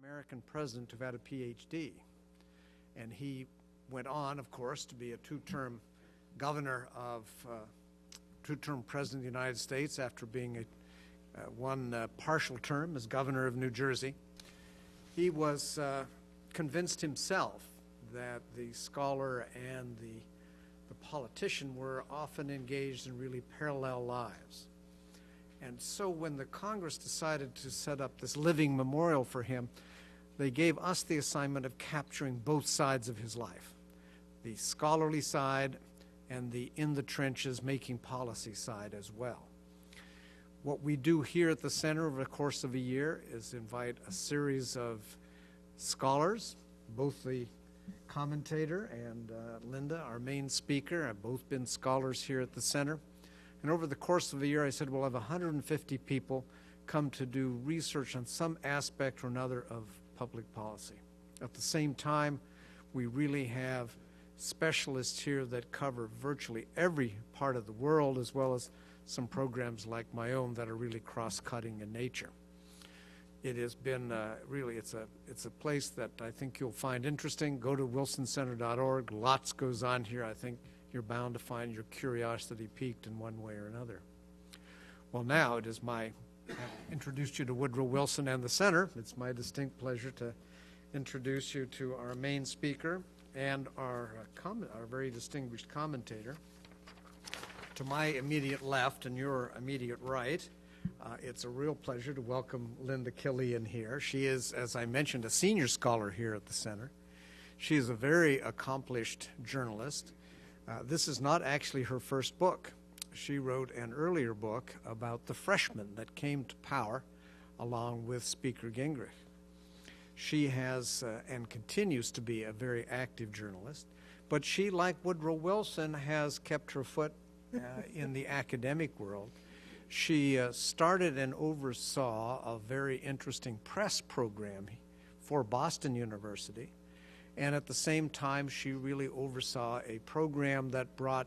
American president who had a PhD. And he went on, of course, to be a two-term two-term president of the United States after being one partial term as governor of New Jersey. He was convinced himself that the scholar and the politician were often engaged in really parallel lives. And so when the Congress decided to set up this living memorial for him, they gave us the assignment of capturing both sides of his life, the scholarly side and the in-the-trenches making policy side as well. What we do here at the center over the course of a year is invite a series of scholars, both the commentator and Linda, our main speaker, have both been scholars here at the center. And over the course of a year, I said we'll have 150 people come to do research on some aspect or another of public policy. At the same time, we really have specialists here that cover virtually every part of the world, as well as some programs like my own that are really cross-cutting in nature. It has been really, it's a place that I think you'll find interesting. Go to wilsoncenter.org. Lots goes on here. I think you're bound to find your curiosity piqued in one way or another. Well, now it is I've introduced you to Woodrow Wilson and the Center. It's my distinct pleasure to introduce you to our main speaker and our very distinguished commentator. To my immediate left and your immediate right, it's a real pleasure to welcome Linda Killian here. She is, as I mentioned, a senior scholar here at the Center. She is a very accomplished journalist. This is not actually her first book. She wrote an earlier book about the freshmen that came to power along with Speaker Gingrich. She has and continues to be a very active journalist, but she, like Woodrow Wilson, has kept her foot in the academic world. She started and oversaw a very interesting press program for Boston University, and at the same time she really oversaw a program that brought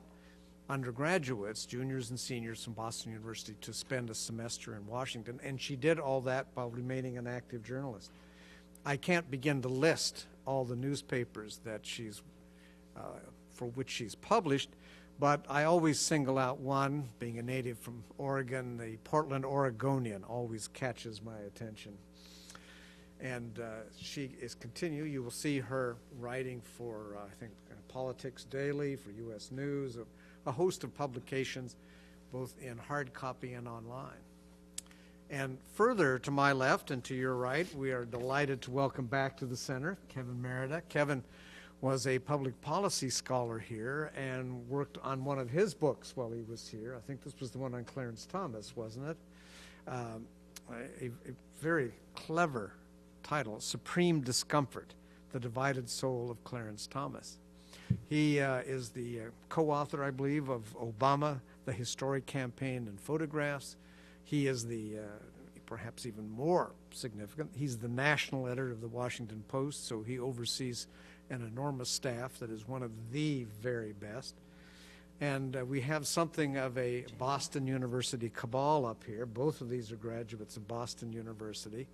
undergraduates, juniors and seniors from Boston University to spend a semester in Washington, and she did all that while remaining an active journalist. I can't begin to list all the newspapers that for which she's published, but I always single out one. Being a native from Oregon, the Portland Oregonian always catches my attention. And she is you will see her writing for, I think, Politics Daily, for U.S. News, a host of publications, both in hard copy and online. And further to my left and to your right, we are delighted to welcome back to the Center Kevin Merida. Kevin was a public policy scholar here and worked on one of his books while he was here. I think this was the one on Clarence Thomas, wasn't it? A very clever title, Supreme Discomfort, The Divided Soul of Clarence Thomas. He is the co-author, I believe, of Obama, The Historic Campaign and Photographs. He is the, perhaps even more significant, he's the national editor of the Washington Post, so he oversees an enormous staff that is one of the very best. And we have something of a Boston University cabal up here. Both of these are graduates of Boston University.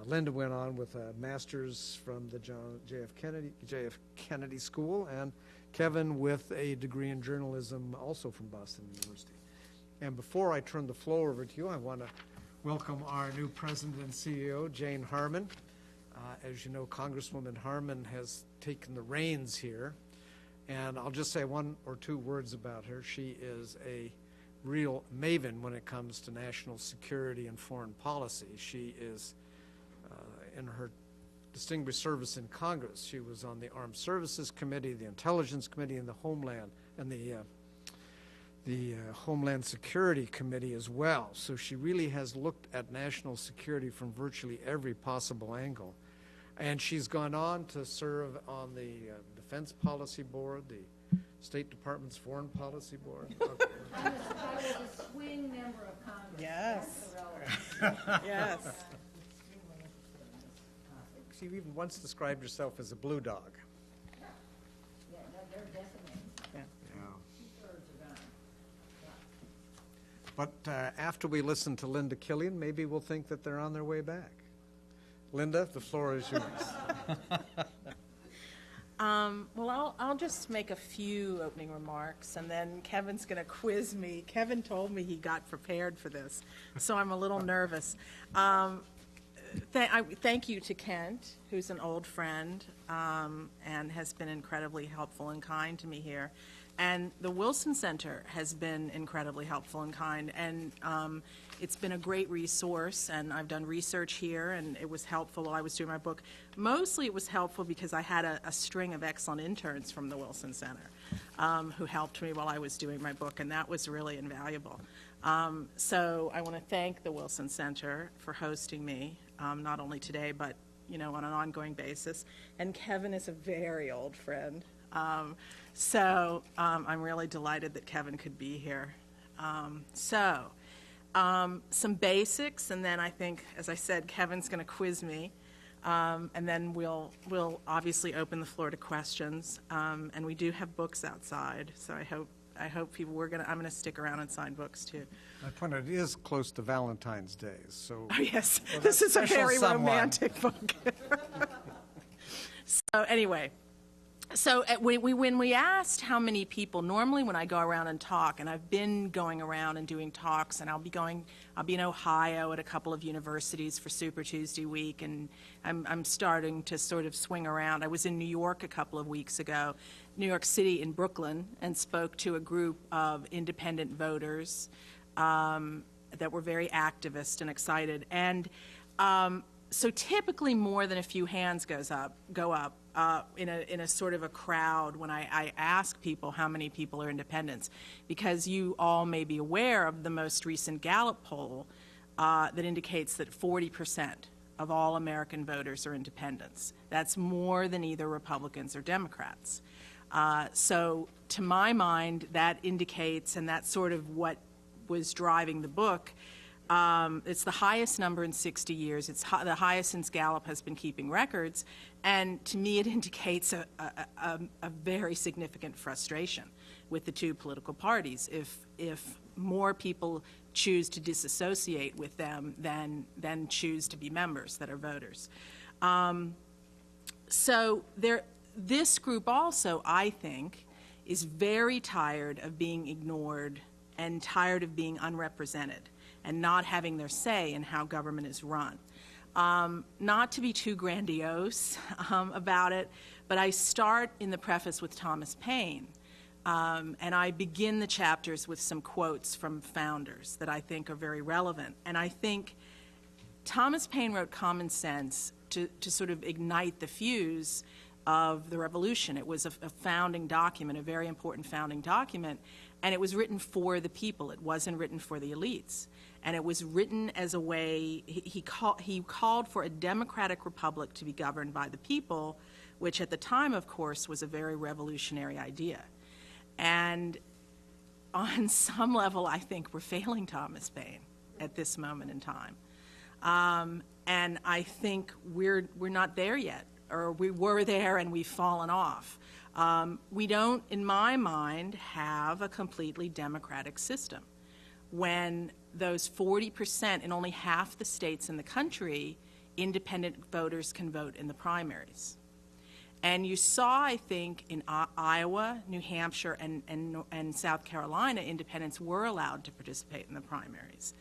Linda went on with a master's from the JF Kennedy School, and Kevin with a degree in journalism also from Boston University. And before I turn the floor over to you, I want to welcome our new president and CEO, Jane Harman. As you know, Congresswoman Harman has taken the reins here, and I'll just say one or two words about her. She is a real maven when it comes to national security and foreign policy. She is in her distinguished service in Congress. She was on the Armed Services Committee, the Intelligence Committee, and the Homeland Homeland Security Committee as well. So she really has looked at national security from virtually every possible angle. And she's gone on to serve on the Defense Policy Board, the State Department's Foreign Policy Board. I was a swing member of Congress. Yes. Yes. She even once described herself as a blue dog. Yeah, they're decimated. Yeah. Two-thirds are gone. But after we listen to Linda Killian, maybe we'll think that they're on their way back. Linda, the floor is yours. Well, I'll just make a few opening remarks, and then Kevin's going to quiz me. Kevin told me he got prepared for this, so I'm a little nervous. Thank you to Kent, who's an old friend and has been incredibly helpful and kind to me here. And the Wilson Center has been incredibly helpful and kind, and it's been a great resource, and I've done research here, and it was helpful while I was doing my book. Mostly it was helpful because I had a string of excellent interns from the Wilson Center who helped me while I was doing my book, and that was really invaluable. So I want to thank the Wilson Center for hosting me, not only today, but on an ongoing basis. And Kevin is a very old friend. So I'm really delighted that Kevin could be here. Some basics, and then I think, as I said, Kevin's going to quiz me, and then we'll obviously open the floor to questions. And we do have books outside, so I hope people. I'm going to stick around and sign books too. I point out it is close to Valentine's Day, so. Oh yes, this is a very romantic book. So anyway. So when we asked how many people, normally when I go around and talk, and I've been going around and doing talks, and I'll be in Ohio at a couple of universities for Super Tuesday week, and I'm starting to sort of swing around. I was in New York a couple of weeks ago, New York City in Brooklyn, and spoke to a group of independent voters that were very activist and excited. And so typically more than a few hands go up in a sort of a crowd when I ask people how many people are independents, because you all may be aware of the most recent Gallup poll that indicates that 40% of all American voters are independents. That's more than either Republicans or Democrats. So to my mind, that indicates, and that's sort of what was driving the book. It's the highest number in 60 years. It's the highest since Gallup has been keeping records. And to me, it indicates a very significant frustration with the two political parties. If more people choose to disassociate with them than choose to be members that are voters. This group also, I think, is very tired of being ignored and tired of being unrepresented and not having their say in how government is run. Not to be too grandiose about it, but I start in the preface with Thomas Paine, and I begin the chapters with some quotes from founders that I think are very relevant. And I think Thomas Paine wrote Common Sense to sort of ignite the fuse of the revolution. It was a founding document, a very important founding document, and it was written for the people. It wasn't written for the elites. And it was written as a way, he called for a democratic republic to be governed by the people, which at the time, of course, was a very revolutionary idea. And on some level, I think we're failing Thomas Paine at this moment in time. And I think we're not there yet, or we were there and we've fallen off. We don't, in my mind, have a completely democratic system. When those 40%, in only half the states in the country, independent voters can vote in the primaries. And you saw, I think, in Iowa, New Hampshire, and South Carolina, independents were allowed to participate in the primaries.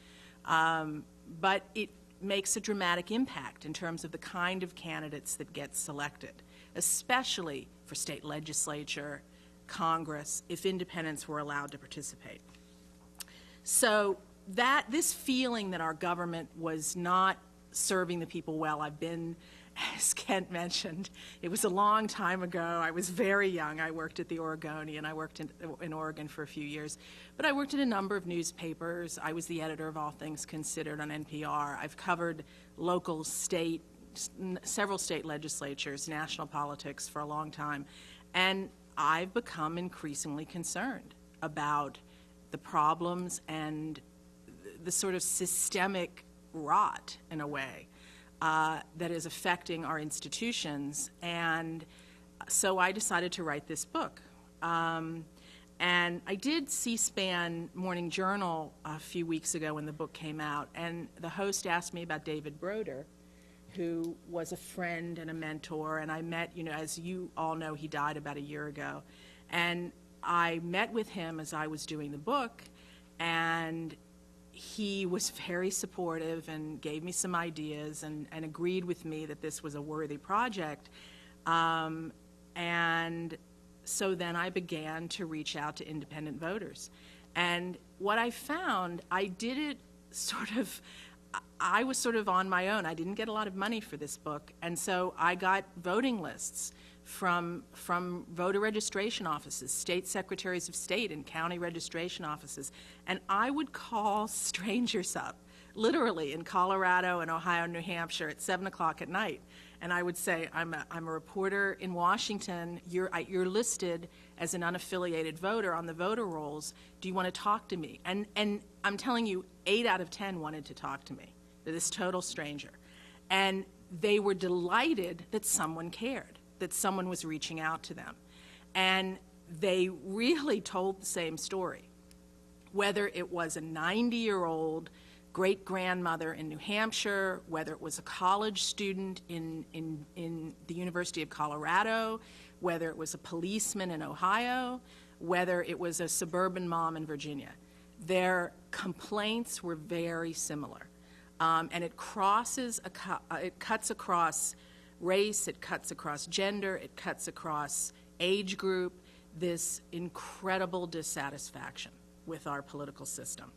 But it makes a dramatic impact in terms of the kind of candidates that get selected, especially for state legislature, Congress, if independents were allowed to participate. So this feeling that our government was not serving the people well, I've been, as Kent mentioned, it was a long time ago. I was very young. I worked at the Oregonian. I worked in Oregon for a few years. But I worked in a number of newspapers. I was the editor of All Things Considered on NPR. I've covered local, state, several state legislatures, national politics for a long time. And I've become increasingly concerned about the problems and the sort of systemic rot, in a way, that is affecting our institutions. And so I decided to write this book. And I did C-SPAN Morning Journal a few weeks ago when the book came out, and the host asked me about David Broder, who was a friend and a mentor, and I met, as you all know, he died about a year ago. And I met with him as I was doing the book, and he was very supportive and gave me some ideas and agreed with me that this was a worthy project. And so then I began to reach out to independent voters. And what I found, I did it I was sort of on my own. I didn't get a lot of money for this book, and so I got voting lists from voter registration offices, state secretaries of state and county registration offices, and I would call strangers up, literally in Colorado and Ohio and New Hampshire at 7 o'clock at night, and I would say, I'm a reporter in Washington, you're listed as an unaffiliated voter on the voter rolls, do you want to talk to me? And I'm telling you, 8 out of 10 wanted to talk to me, this total stranger. And they were delighted that someone cared, that someone was reaching out to them. And they really told the same story, whether it was a 90-year-old great-grandmother in New Hampshire, whether it was a college student in the University of Colorado, whether it was a policeman in Ohio, whether it was a suburban mom in Virginia. Their complaints were very similar. And it cuts across race, it cuts across gender, it cuts across age group, this incredible dissatisfaction with our political system.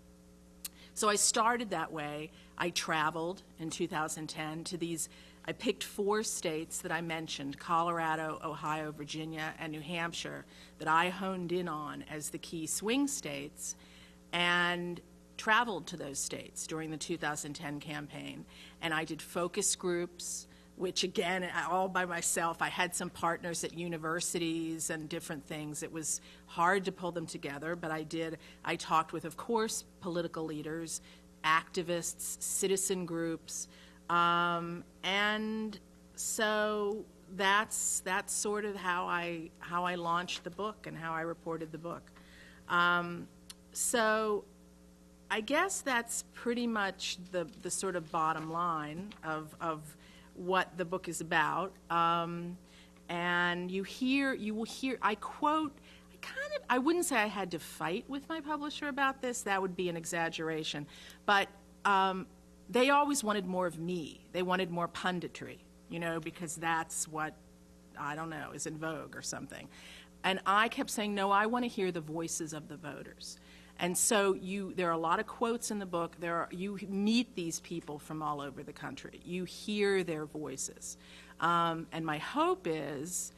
So I started that way. I traveled in 2010 to these, I picked 4 states that I mentioned, Colorado, Ohio, Virginia, and New Hampshire, that I honed in on as the key swing states, and traveled to those states during the 2010 campaign. And I did focus groups, which again, all by myself. I had some partners at universities and different things. It was hard to pull them together, but I did. I talked with, of course, political leaders, activists, citizen groups, and so that's sort of how I launched the book and how I reported the book. So I guess that's pretty much the sort of bottom line of what the book is about. And you will hear, I quote, I wouldn't say I had to fight with my publisher about this, that would be an exaggeration, but they always wanted more of me. They wanted more punditry, because that's what, I don't know, is in vogue or something. And I kept saying, no, I want to hear the voices of the voters. And so there are a lot of quotes in the book. You meet these people from all over the country. You hear their voices. And my hope is,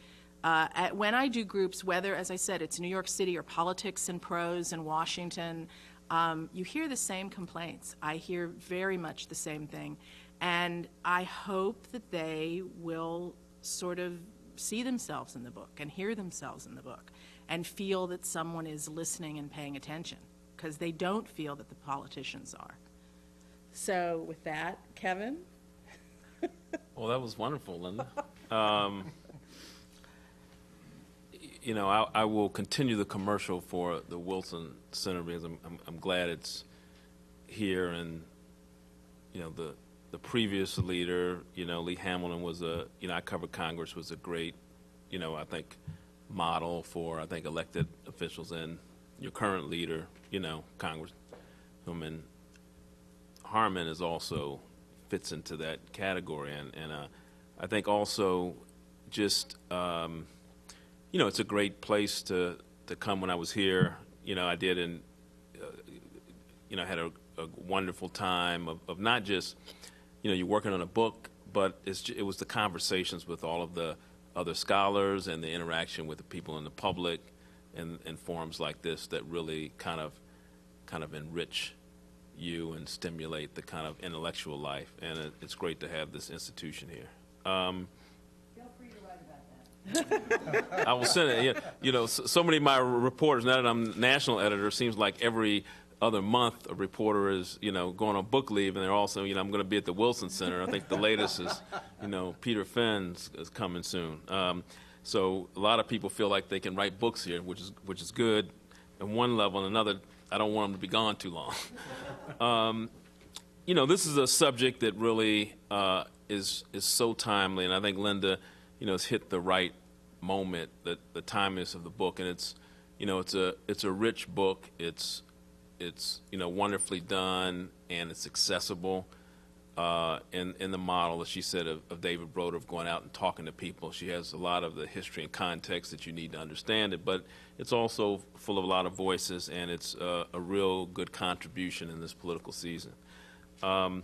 when I do groups, whether, as I said, it's New York City or Politics and Prose in Washington, you hear the same complaints. I hear very much the same thing. And I hope that they will sort of see themselves in the book and hear themselves in the book and feel that someone is listening and paying attention, because they don't feel that the politicians are. So with that, Kevin? Well, that was wonderful, Linda. I will continue the commercial for the Wilson Center because I'm glad it's here, and the previous leader, Lee Hamilton was I covered Congress, was a great, I think, model for, elected officials, and your current leader, Congresswoman Harman is also fits into that category, and I think also just, it's a great place to come. When I was here, I did, and had a wonderful time of not just, you're working on a book, but it was the conversations with all of the other scholars and the interaction with the people in the public and forums like this that really kind of enrich you and stimulate the kind of intellectual life. And it's great to have this institution here. Feel free to write about that. I will send it. So many of my reporters, now that I'm national editor, seems like every other month a reporter is, going on book leave, and they're also, I'm going to be at the Wilson Center. I think the latest is, Peter Finn's is coming soon. So a lot of people feel like they can write books here, which is good at one level, and another, I don't want them to be gone too long. This is a subject that really is so timely, and I think Linda, has hit the right moment, the timeliness of the book, and it's a rich book. It's wonderfully done, and it's accessible. In the model, as she said, of David Broder, of going out and talking to people. She has a lot of the history and context that you need to understand it, but it's also full of a lot of voices, and it's a real good contribution in this political season. One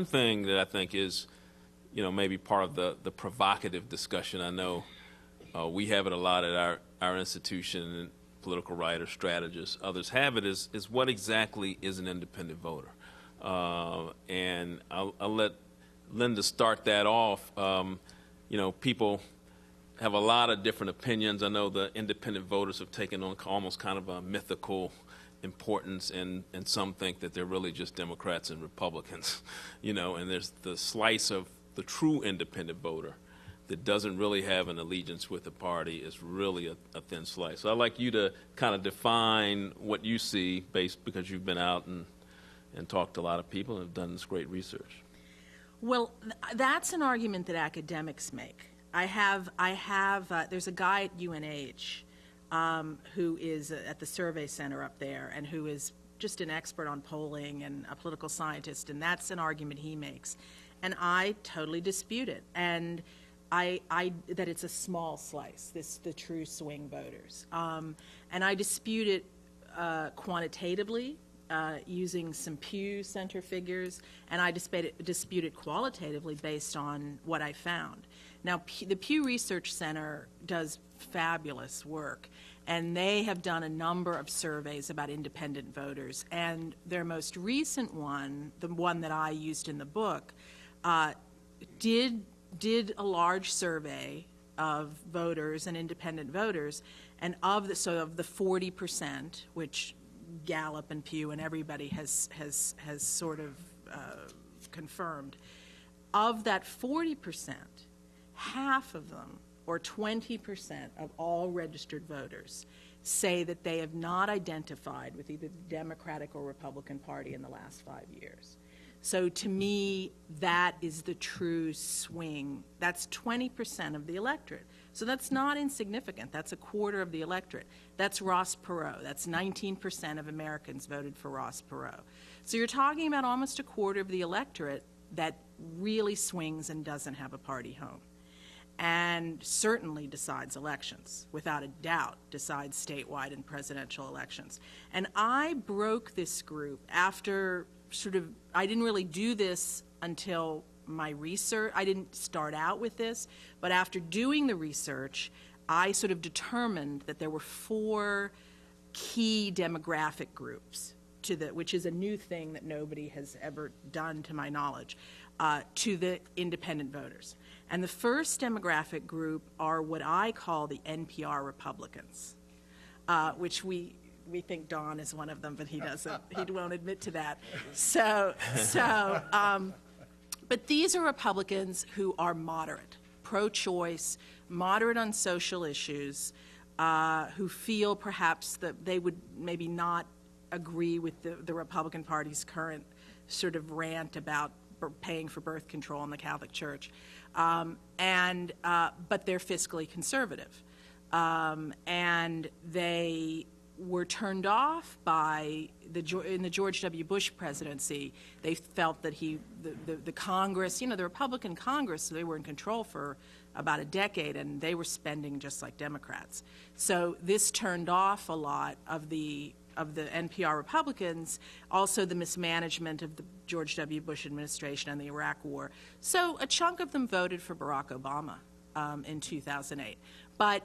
thing that I think is, maybe part of the provocative discussion, I know we have it a lot at our institution, and political writers, strategists, others have it, is what exactly is an independent voter? And I'll let Linda start that off. People have a lot of different opinions. I know the independent voters have taken on almost kind of a mythical importance, and some think that they're really just Democrats and Republicans, and there's the slice of the true independent voter that doesn't really have an allegiance with the party is really a thin slice. So I'd like you to kind of define what you see because you've been out and talked to a lot of people and have done this great research. Well, that's an argument that academics make. There's a guy at UNH who is at the survey center up there and who is just an expert on polling and a political scientist, and that's an argument he makes. And I totally dispute it. And that it's a small slice, the true swing voters. And I dispute it quantitatively, using some Pew Center figures, and I dispute it qualitatively based on what I found. Now, the Pew Research Center does fabulous work, and they have done a number of surveys about independent voters, and their most recent one, the one that I used in the book, did a large survey of voters and independent voters, and of the 40%, which Gallup and Pew and everybody has sort of confirmed, of that 40%, half of them, or 20% of all registered voters, say that they have not identified with either the Democratic or Republican Party in the last 5 years. So to me, that is the true swing. That's 20% of the electorate. So that's not insignificant. That's a quarter of the electorate. That's Ross Perot. That's 19% of Americans voted for Ross Perot. So you're talking about almost a quarter of the electorate that really swings and doesn't have a party home, and certainly decides elections, without a doubt, decides statewide and presidential elections. And I broke this group after I didn't really do this until my research. I didn't start out with this, but after doing the research, I sort of determined that there were 4 key demographic groups which is a new thing that nobody has ever done to my knowledge, to the independent voters. And the first demographic group are what I call the NPR Republicans, which we think Don is one of them, but he doesn't. He won't admit to that. But these are Republicans who are moderate, pro-choice, moderate on social issues, who feel perhaps that they would maybe not agree with the Republican Party's current sort of rant about paying for birth control in the Catholic Church, but they're fiscally conservative, and they were turned off by in the George W. Bush presidency. They felt that the Congress, the Republican Congress, they were in control for about a decade, and they were spending just like Democrats. So this turned off a lot of the NPR Republicans, also the mismanagement of the George W. Bush administration and the Iraq War. So a chunk of them voted for Barack Obama in 2008. But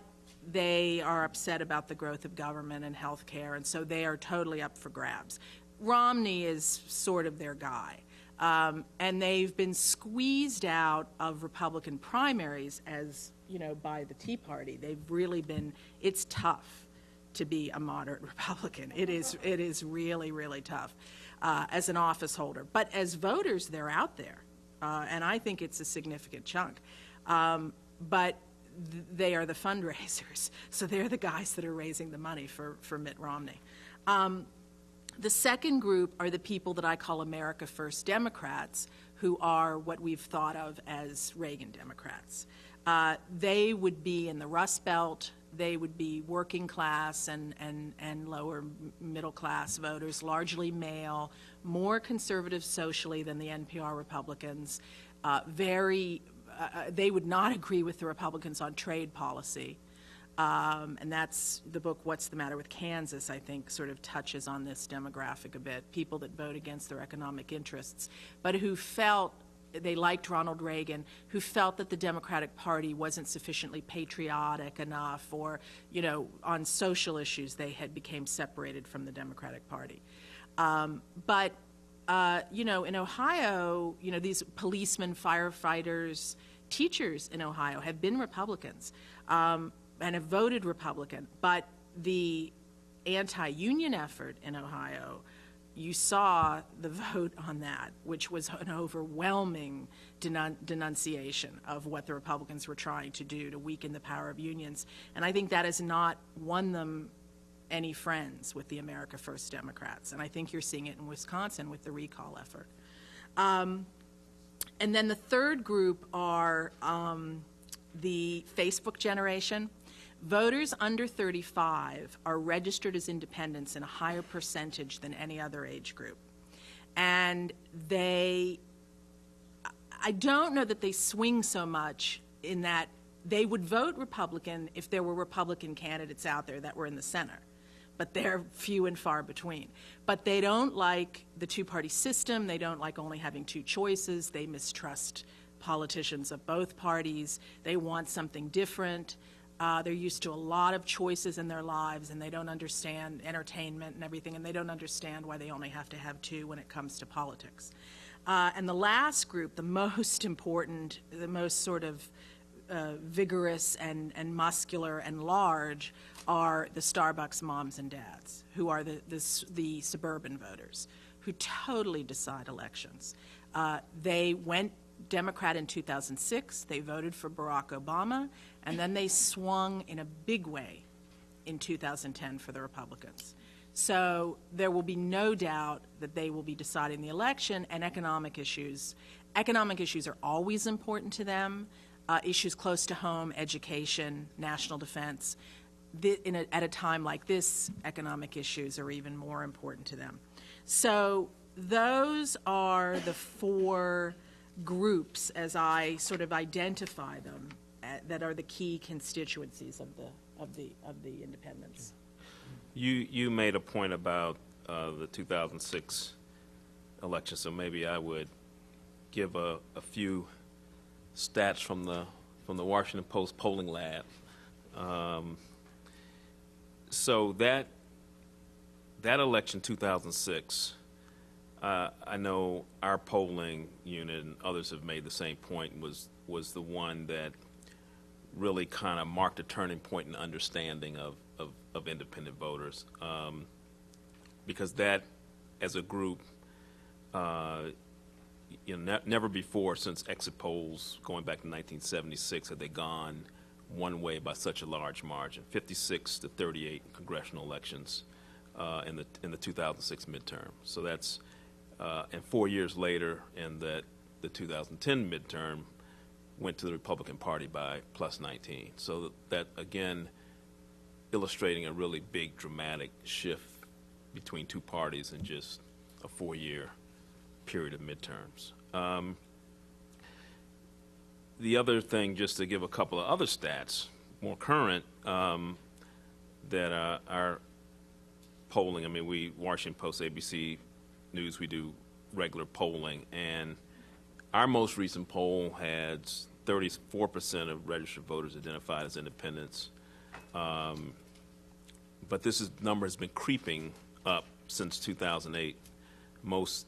they are upset about the growth of government and health care, and so they are totally up for grabs. Romney is sort of their guy. And they've been squeezed out of Republican primaries by the Tea Party. They've really been, it's tough to be a moderate Republican. It is really, really tough as an office holder. But as voters, they're out there, and I think it's a significant chunk. But they are the fundraisers, so they're the guys that are raising the money for Mitt Romney. The second group are the people that I call America First Democrats, who are what we've thought of as Reagan Democrats. They would be in the Rust Belt. They would be working class and lower middle class voters, largely male, more conservative socially than the NPR Republicans. They would not agree with the Republicans on trade policy. And that's the book, What's the Matter with Kansas, I think, sort of touches on this demographic a bit. People that vote against their economic interests, but who felt they liked Ronald Reagan, who felt that the Democratic Party wasn't sufficiently patriotic enough, or, you know, on social issues they had became separated from the Democratic Party. You know, in Ohio, you know, these policemen, firefighters, teachers in Ohio have been Republicans and have voted Republican, but the anti-union effort in Ohio, you saw the vote on that, which was an overwhelming denunciation of what the Republicans were trying to do to weaken the power of unions. And I think that has not won them any friends with the America First Democrats. And I think you're seeing it in Wisconsin with the recall effort. And then the third group are the Facebook generation. Voters under 35 are registered as independents in a higher percentage than any other age group. And I don't know that they swing so much in that they would vote Republican if there were Republican candidates out there that were in the center. But they're few and far between. But they don't like the two-party system. They don't like only having two choices. They mistrust politicians of both parties. They want something different. They're used to a lot of choices in their lives, and they don't understand entertainment and everything, and they don't understand why they only have to have two when it comes to politics. And the last group, the most important, the most sort of vigorous and muscular and large, are the Starbucks moms and dads, who are the suburban voters, who totally decide elections. They went Democrat in 2006, they voted for Barack Obama, and then they swung in a big way in 2010 for the Republicans. So there will be no doubt that they will be deciding the election, and economic issues. Economic issues are always important to them. Issues close to home, education, national defense. At a time like this, economic issues are even more important to them. So those are the four groups, as I sort of identify them, that are the key constituencies of the independents. You made a point about the 2006 election, so maybe I would give a few stats from the Washington Post polling lab. So that election, 2006. I know our polling unit and others have made the same point, was the one that really kind of marked a turning point in understanding of independent voters, because that, as a group, never before since exit polls going back to 1976 had they gone one way by such a large margin, 56 to 38 in congressional elections in the 2006 midterm. So that's and 4 years later, in the 2010 midterm, went to the Republican Party by plus 19. So that, again, illustrating a really big, dramatic shift between two parties in just a 4-year period of midterms. The other thing, just to give a couple of other stats, more current, that our polling, I mean, Washington Post, ABC News, we do regular polling, and our most recent poll had 34% of registered voters identified as independents. But this number has been creeping up since 2008. Most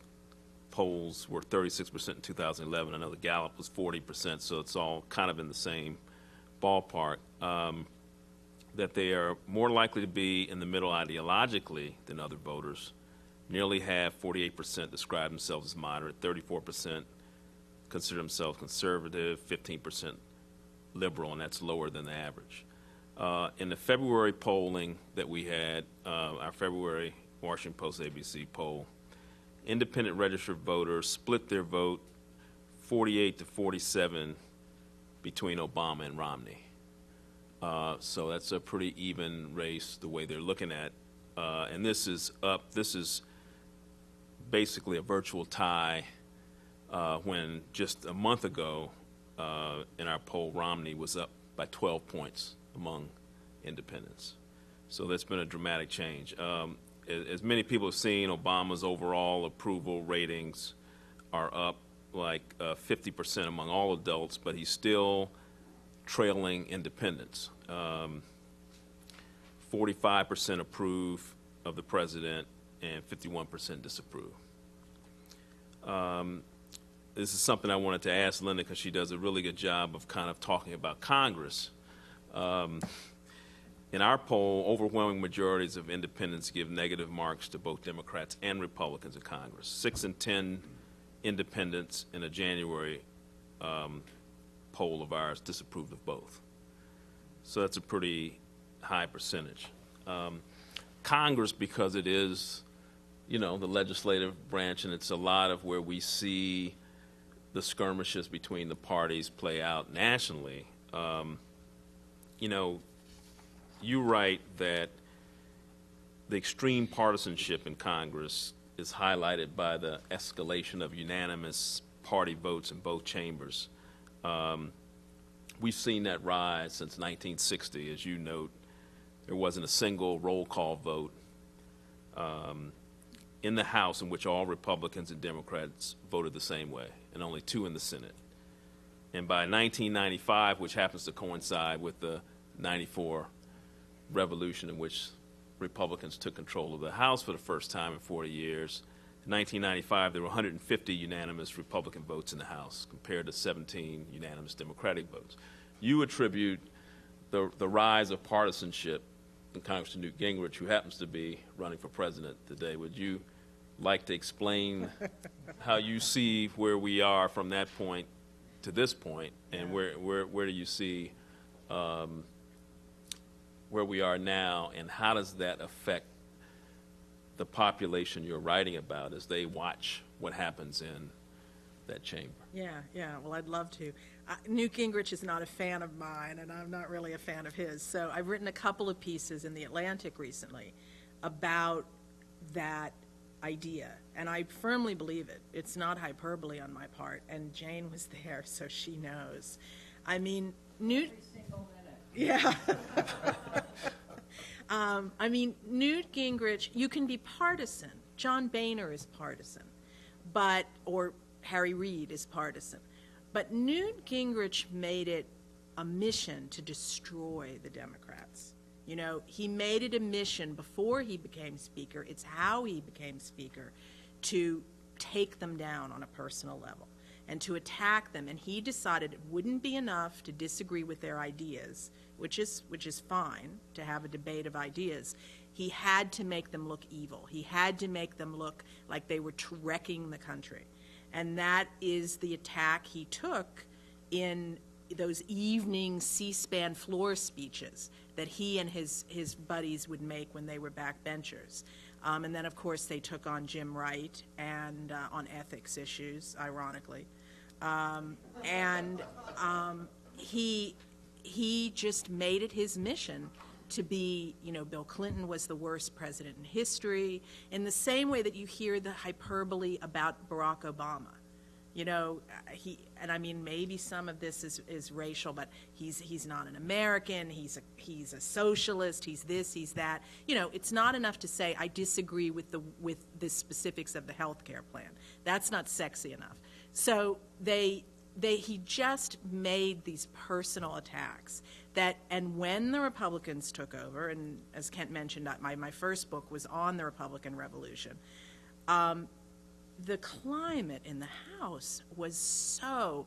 polls were 36% in 2011. I know the Gallup was 40%, so it's all kind of in the same ballpark. That they are more likely to be in the middle ideologically than other voters. Nearly half, 48%, describe themselves as moderate, 34% consider themselves conservative, 15% liberal, and that's lower than the average. In the February polling that we had, our February Washington Post ABC poll, independent registered voters split their vote 48 to 47 between Obama and Romney. So that's a pretty even race the way they're looking at. And this is basically a virtual tie when just a month ago in our poll, Romney was up by 12 points among independents. So that's been a dramatic change. As many people have seen, Obama's overall approval ratings are up like 50% among all adults, but he's still trailing independents. 45% approve of the president and 51% disapprove. This is something I wanted to ask Linda because she does a really good job of kind of talking about Congress. In our poll, overwhelming majorities of independents give negative marks to both Democrats and Republicans in Congress. 6 in 10 independents in a January poll of ours disapproved of both. So that's a pretty high percentage. Congress, because it is, the legislative branch, and it's a lot of where we see the skirmishes between the parties play out nationally. You write that the extreme partisanship in Congress is highlighted by the escalation of unanimous party votes in both chambers. We've seen that rise since 1960. As you note, there wasn't a single roll call vote in the House in which all Republicans and Democrats voted the same way, and only 2 in the Senate. And by 1995, which happens to coincide with the 94 revolution in which Republicans took control of the House for the first time in 40 years, in 1995, there were 150 unanimous Republican votes in the House compared to 17 unanimous Democratic votes. You attribute the rise of partisanship in Congress to Newt Gingrich, who happens to be running for president today. Would you like to explain how you see where we are from that point to this point, and where do you see where we are now, and how does that affect the population you're writing about as they watch what happens in that chamber? Yeah, well, I'd love to. Newt Gingrich is not a fan of mine, and I'm not really a fan of his. So I've written a couple of pieces in The Atlantic recently about that idea, and I firmly believe it. It's not hyperbole on my part, and Jane was there, so she knows. I mean, Newt... Every single minute. Yeah. Newt Gingrich, you can be partisan. John Boehner is partisan, or Harry Reid is partisan. But Newt Gingrich made it a mission to destroy the Democrats. He made it a mission before he became Speaker. It's how he became Speaker, to take them down on a personal level and to attack them. And he decided it wouldn't be enough to disagree with their ideas, which is fine to have a debate of ideas. He had to make them look evil. He had to make them look like they were wrecking the country. And that is the attack he took in those evening C-SPAN floor speeches that he and his buddies would make when they were backbenchers. And then, of course, they took on Jim Wright and on ethics issues, ironically. He just made it his mission to be, Bill Clinton was the worst president in history, in the same way that you hear the hyperbole about Barack Obama. Maybe some of this is racial, but he's not an American, he's a socialist, he's this, he's that. It's not enough to say, I disagree with the specifics of the health care plan. That's not sexy enough. So he just made these personal attacks and when the Republicans took over, and as Kent mentioned, my first book was on the Republican Revolution, the climate in the House was so...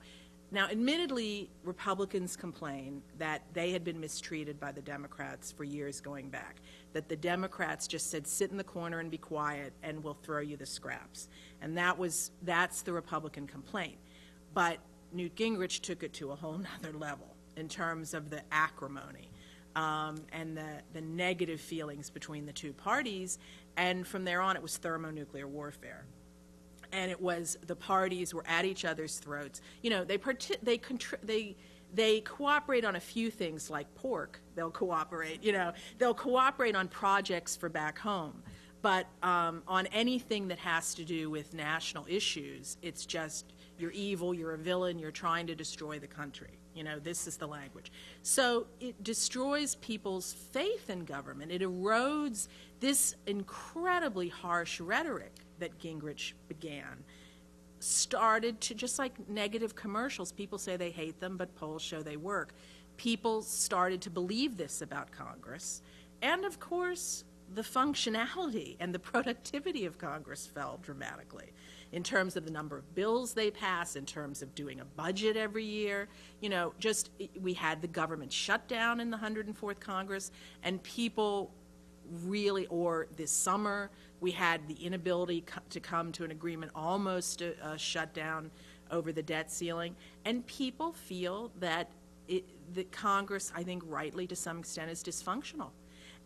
Now, admittedly, Republicans complain that they had been mistreated by the Democrats for years going back, that the Democrats just said, sit in the corner and be quiet, and we'll throw you the scraps. And that's the Republican complaint. But Newt Gingrich took it to a whole nother level in terms of the acrimony and the negative feelings between the two parties, and from there on it was thermonuclear warfare. and it was the parties were at each other's throats. You know, they cooperate on a few things like pork. They'll cooperate. You know, they'll cooperate on projects for back home, but on anything that has to do with national issues, it's just you're evil, you're a villain, you're trying to destroy the country. You know, this is the language. So it destroys people's faith in government. It erodes this incredibly harsh rhetoric that Gingrich began. Started to, just like negative commercials, people say they hate them, but polls show they work. People started to believe this about Congress. And of course, the functionality and the productivity of Congress fell dramatically in terms of the number of bills they pass, in terms of doing a budget every year. You know, just we had the government shutdown in the 104th Congress, and people really, or this summer, we had the inability to come to an agreement, almost a shutdown over the debt ceiling, and people feel that that Congress, I think rightly to some extent, is dysfunctional.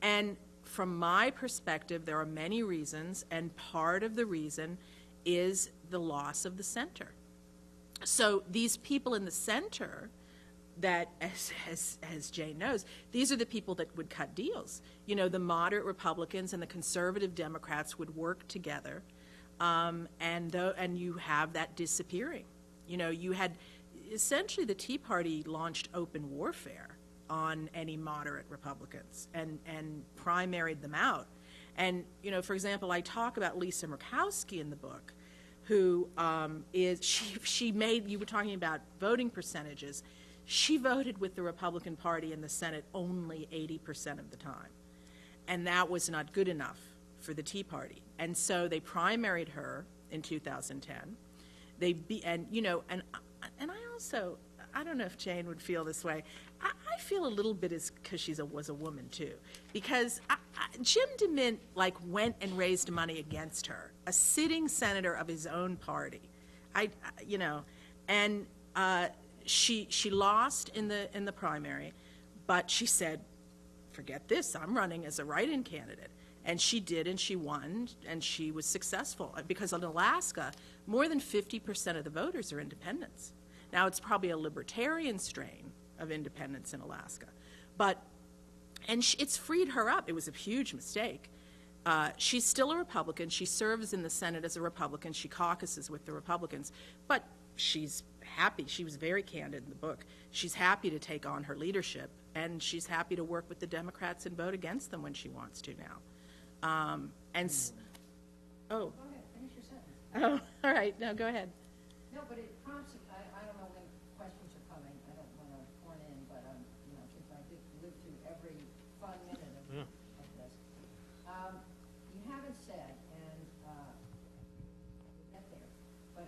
And from my perspective, there are many reasons, and part of the reason is the loss of the center. So these people in the center that, as Jane knows, these are the people that would cut deals. You know, the moderate Republicans and the conservative Democrats would work together, and you have that disappearing. You know, you had essentially the Tea Party launched open warfare on any moderate Republicans and primaried them out. And, you know, for example, I talk about Lisa Murkowski in the book, who she made, you were talking about voting percentages, she voted with the Republican Party in the Senate only 80% of the time. And that was not good enough for the Tea Party. And so they primaried her in 2010. And I also, I don't know if Jane would feel this way. I feel a little bit as because she was a woman too, because Jim DeMint went and raised money against her, a sitting senator of his own party, she lost in the primary, but she said, forget this, I'm running as a write-in candidate. And she did, and she won, and she was successful. Because in Alaska, more than 50% of the voters are independents. Now, it's probably a libertarian strain of independence in Alaska. It's freed her up. It was a huge mistake. She's still a Republican. She serves in the Senate as a Republican. She caucuses with the Republicans. But she's happy. She was very candid in the book. She's happy to take on her leadership, and she's happy to work with the Democrats and vote against them when she wants to now. Go ahead, finish your sentence. Oh, all right. No, go ahead. No, but it prompts, I don't know when questions are coming, I don't want to horn in, but, since I did live through every fun minute of this. You haven't said, and we'll get there, but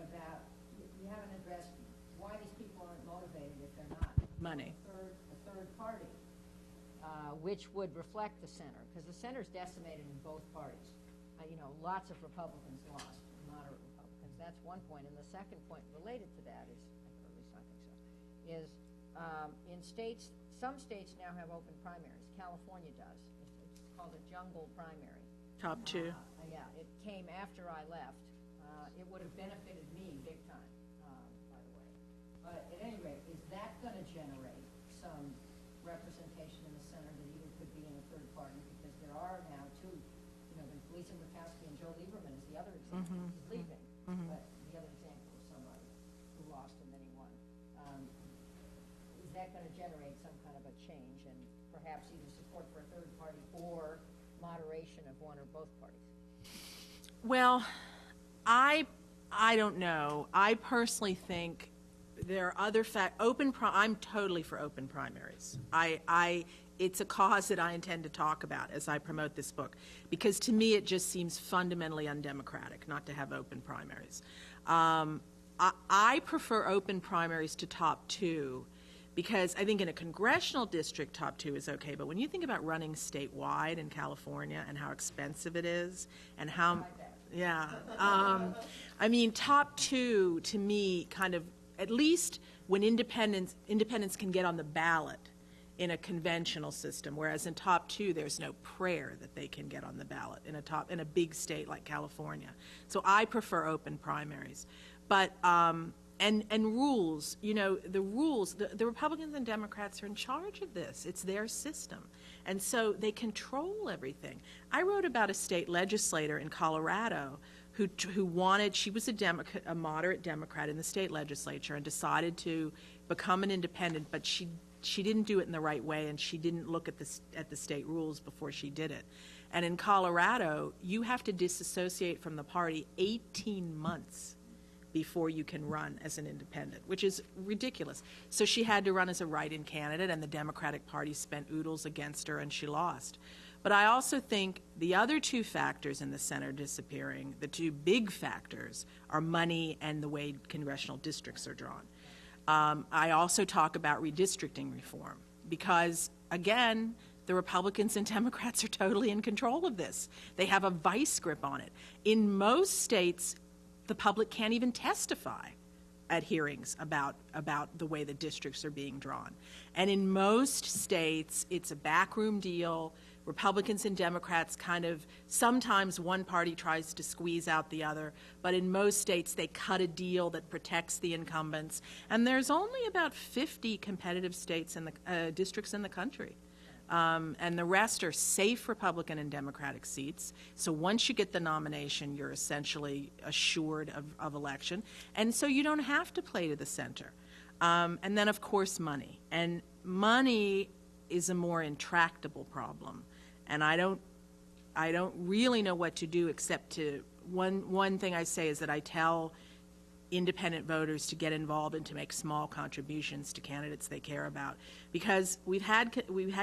you haven't addressed why these people aren't motivated if they're not. Money. A third party, which would reflect the center, because the center's decimated in both parties. Lots of Republicans lost, moderate Republicans. That's one point. And the second point related to that is, or at least I think so, is in states, some states now have open primaries. California does. It's called a jungle primary. Top two. Yeah, it came after I left. It would have benefited me big time, by the way. But at any rate, is that going to generate some representation in the center that even could be in a third party? Because there are now two, Lisa Murkowski and Joe Lieberman is the other example. He's leaving, but the other example is somebody who lost and then he won. Is that going to generate some kind of a change and perhaps either support for a third party or moderation of one or both parties? Well, I don't know. I personally think there are other I'm totally for open primaries. It's a cause that I intend to talk about as I promote this book, because to me it just seems fundamentally undemocratic not to have open primaries. I prefer open primaries to top two, because I think in a congressional district top two is okay, but when you think about running statewide in California and how expensive it is and how, top two to me kind of, at least when independents can get on the ballot, in a conventional system, whereas in top 2 there's no prayer that they can get on the ballot in a big state like California. So I prefer open primaries. But and rules, the Republicans and Democrats are in charge of this. It's their system. And so they control everything. I wrote about a state legislator in Colorado who wanted, she was a moderate Democrat in the state legislature and decided to become an independent, but she didn't do it in the right way, and she didn't look at the state rules before she did it. And in Colorado, you have to disassociate from the party 18 months before you can run as an independent, which is ridiculous. So she had to run as a write-in candidate, and the Democratic Party spent oodles against her, and she lost. But I also think the other 2 factors in the center disappearing, the 2 big factors, are money and the way congressional districts are drawn. I also talk about redistricting reform because, again, the Republicans and Democrats are totally in control of this. They have a vice grip on it. In most states, the public can't even testify at hearings about the way the districts are being drawn. And in most states, it's a backroom deal. Republicans and Democrats kind of, sometimes one party tries to squeeze out the other, but in most states they cut a deal that protects the incumbents. And there's only about 50 competitive states in the districts in the country. And the rest are safe Republican and Democratic seats. So once you get the nomination, you're essentially assured of election. And so you don't have to play to the center. And then, of course, money. And money is a more intractable problem. And I don't really know what to do except to, one thing I say is that I tell independent voters to get involved and to make small contributions to candidates they care about, because we've had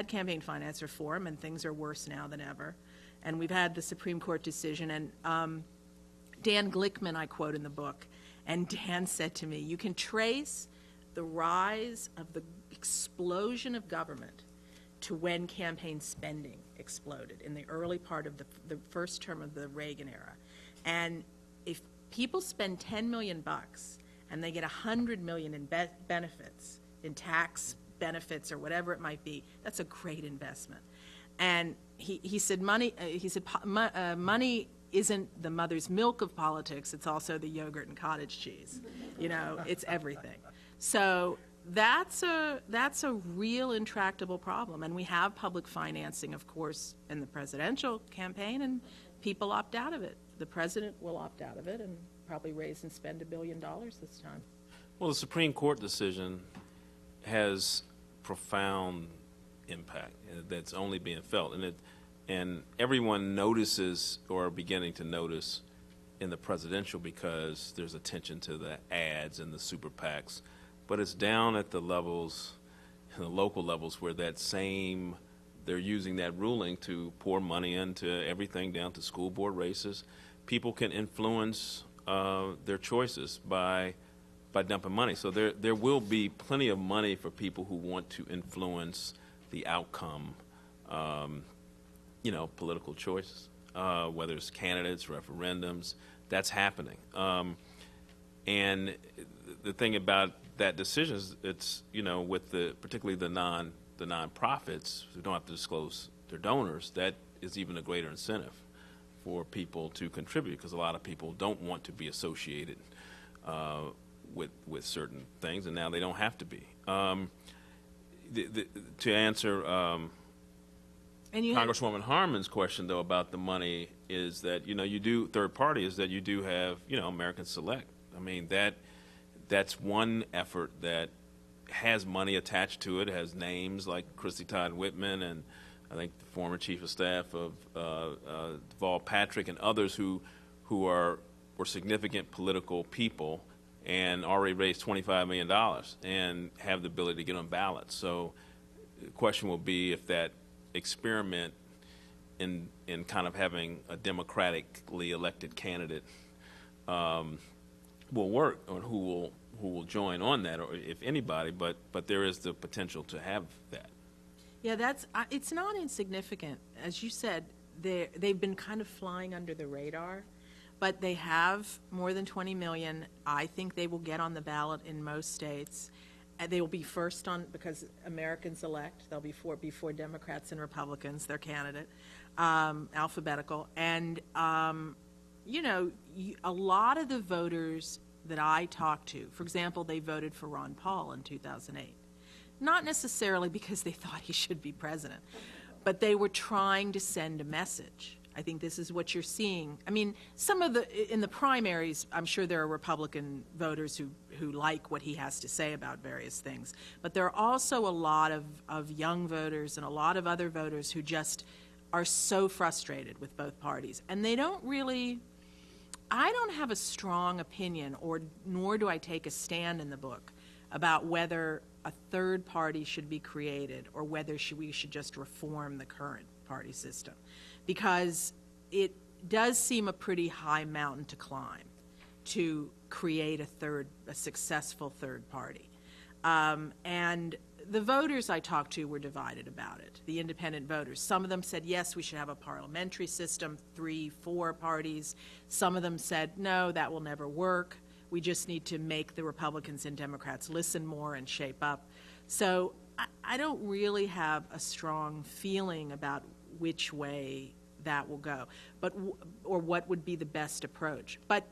campaign finance reform and things are worse now than ever, and we've had the Supreme Court decision. And Dan Glickman I quote in the book, and Dan said to me, you can trace the rise of the explosion of government to when campaign spending exploded in the early part of the first term of the Reagan era. And if people spend $10 million and they get $100 million in benefits, in tax benefits or whatever it might be, that's a great investment. And he said money isn't the mother's milk of politics, it's also the yogurt and cottage cheese. It's everything. So that's a real intractable problem. And we have public financing, of course, in the presidential campaign, and people opt out of it. The president will opt out of it and probably raise and spend $1 billion this time. Well, the Supreme Court decision has profound impact that's only being felt, and everyone notices or are beginning to notice in the presidential because there's attention to the ads and the super PACs, but it's down at the levels, the local levels, where they're using that ruling to pour money into everything down to school board races. People can influence their choices by dumping money. So there will be plenty of money for people who want to influence the outcome, political choices, whether it's candidates, referendums. That's happening. And the thing about that decision is it's, with particularly the nonprofits who don't have to disclose their donors, that is even a greater incentive for people to contribute, because a lot of people don't want to be associated with certain things, and now they don't have to be. To answer Congresswoman Harman's question, though, about the money, is that you do third party, is that you do have American Select. I mean, that's one effort that has money attached to it, has names like Christy Todd Whitman and I think the former chief of staff of Deval Patrick and others who were significant political people and already raised $25 million and have the ability to get on ballots. So the question will be if that experiment in kind of having a democratically elected candidate will work, or who will join on that, or if anybody, but there is the potential to have that. Yeah, it's not insignificant. As you said, they've been kind of flying under the radar, but they have more than 20 million. I think they will get on the ballot in most states. they will be first on, because Americans elect, they'll be before Democrats and Republicans, their candidate, alphabetical. And, you know, a lot of the voters that I talked to, for example, they voted for Ron Paul in 2008. Not necessarily because they thought he should be president, but they were trying to send a message. I think this is what you're seeing. I mean, in the primaries, I'm sure there are Republican voters who like what he has to say about various things. But there are also a lot of young voters and a lot of other voters who just are so frustrated with both parties. And they don't really, I don't have a strong opinion, nor do I take a stand in the book about whether a third party should be created or whether we should just reform the current party system. Because it does seem a pretty high mountain to climb to create a successful third party. And the voters I talked to were divided about it, the independent voters. Some of them said, yes, we should have a parliamentary system, 3-4 parties. Some of them said, no, that will never work. We just need to make the Republicans and Democrats listen more and shape up. So I don't really have a strong feeling about which way that will go, or what would be the best approach. But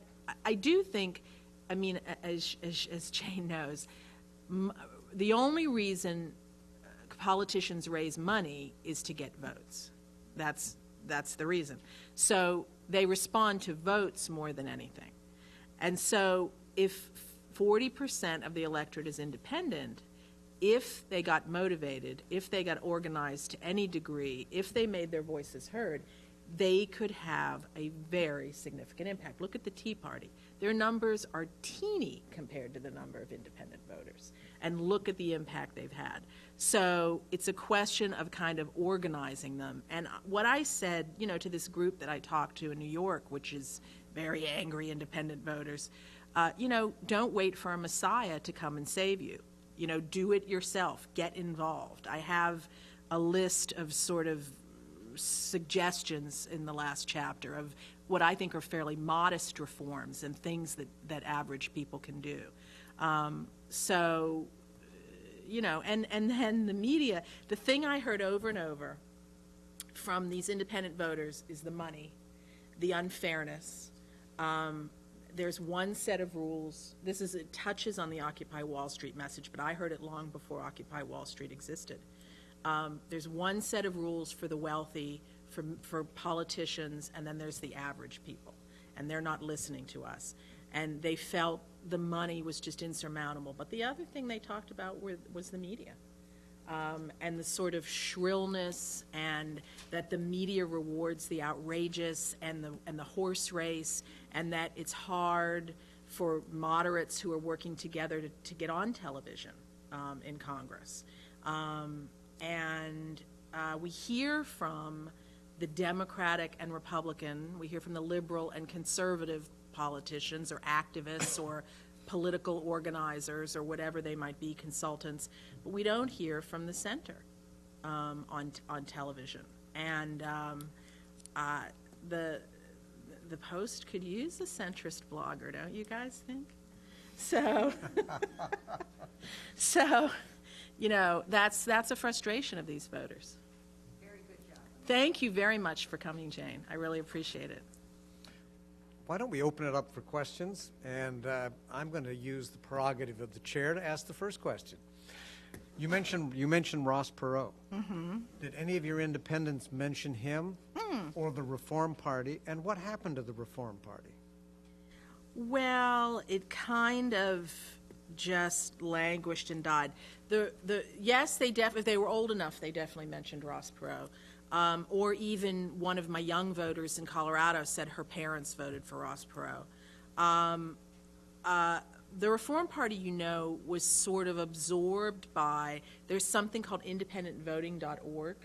I do think, I mean, as Jane knows, the only reason politicians raise money is to get votes. That's the reason. So they respond to votes more than anything. And so if 40% of the electorate is independent, if they got motivated, if they got organized to any degree, if they made their voices heard, they could have a very significant impact. Look at the Tea Party. Their numbers are teeny compared to the number of independent voters. And look at the impact they've had. So it's a question of kind of organizing them. And what I said, you know, to this group that I talked to in New York, which is very angry independent voters, you know, don't wait for a messiah to come and save you. You know, do it yourself. Get involved. I have a list of sort of suggestions in the last chapter of what I think are fairly modest reforms and things that average people can do. So, you know, and then the media, the thing I heard over and over from these independent voters is the money, the unfairness. There's one set of rules. It touches on the Occupy Wall Street message, but I heard it long before Occupy Wall Street existed. There's one set of rules for the wealthy, for politicians, and then there's the average people, and they're not listening to us. And they felt the money was just insurmountable. But the other thing they talked about was the media. And the sort of shrillness, and that the media rewards the outrageous and the horse race, and that it's hard for moderates who are working together to get on television in Congress. And we hear from the Democratic and Republican, we hear from the liberal and conservative politicians or activists or political organizers or whatever they might be, consultants, but we don't hear from the center on television. And the Post could use a centrist blogger, don't you guys think? So, you know, that's a frustration of these voters. Very good job. Thank you very much for coming, Jane. I really appreciate it. Why don't we open it up for questions? And I'm going to use the prerogative of the chair to ask the first question. You mentioned Ross Perot. Mm-hmm. Did any of your independents mention him or the Reform Party? And what happened to the Reform Party? Well, it kind of just languished and died. Yes, if they were old enough, they definitely mentioned Ross Perot. Or even one of my young voters in Colorado said her parents voted for Ross Perot. The Reform Party, you know, was sort of absorbed by, there's something called independentvoting.org,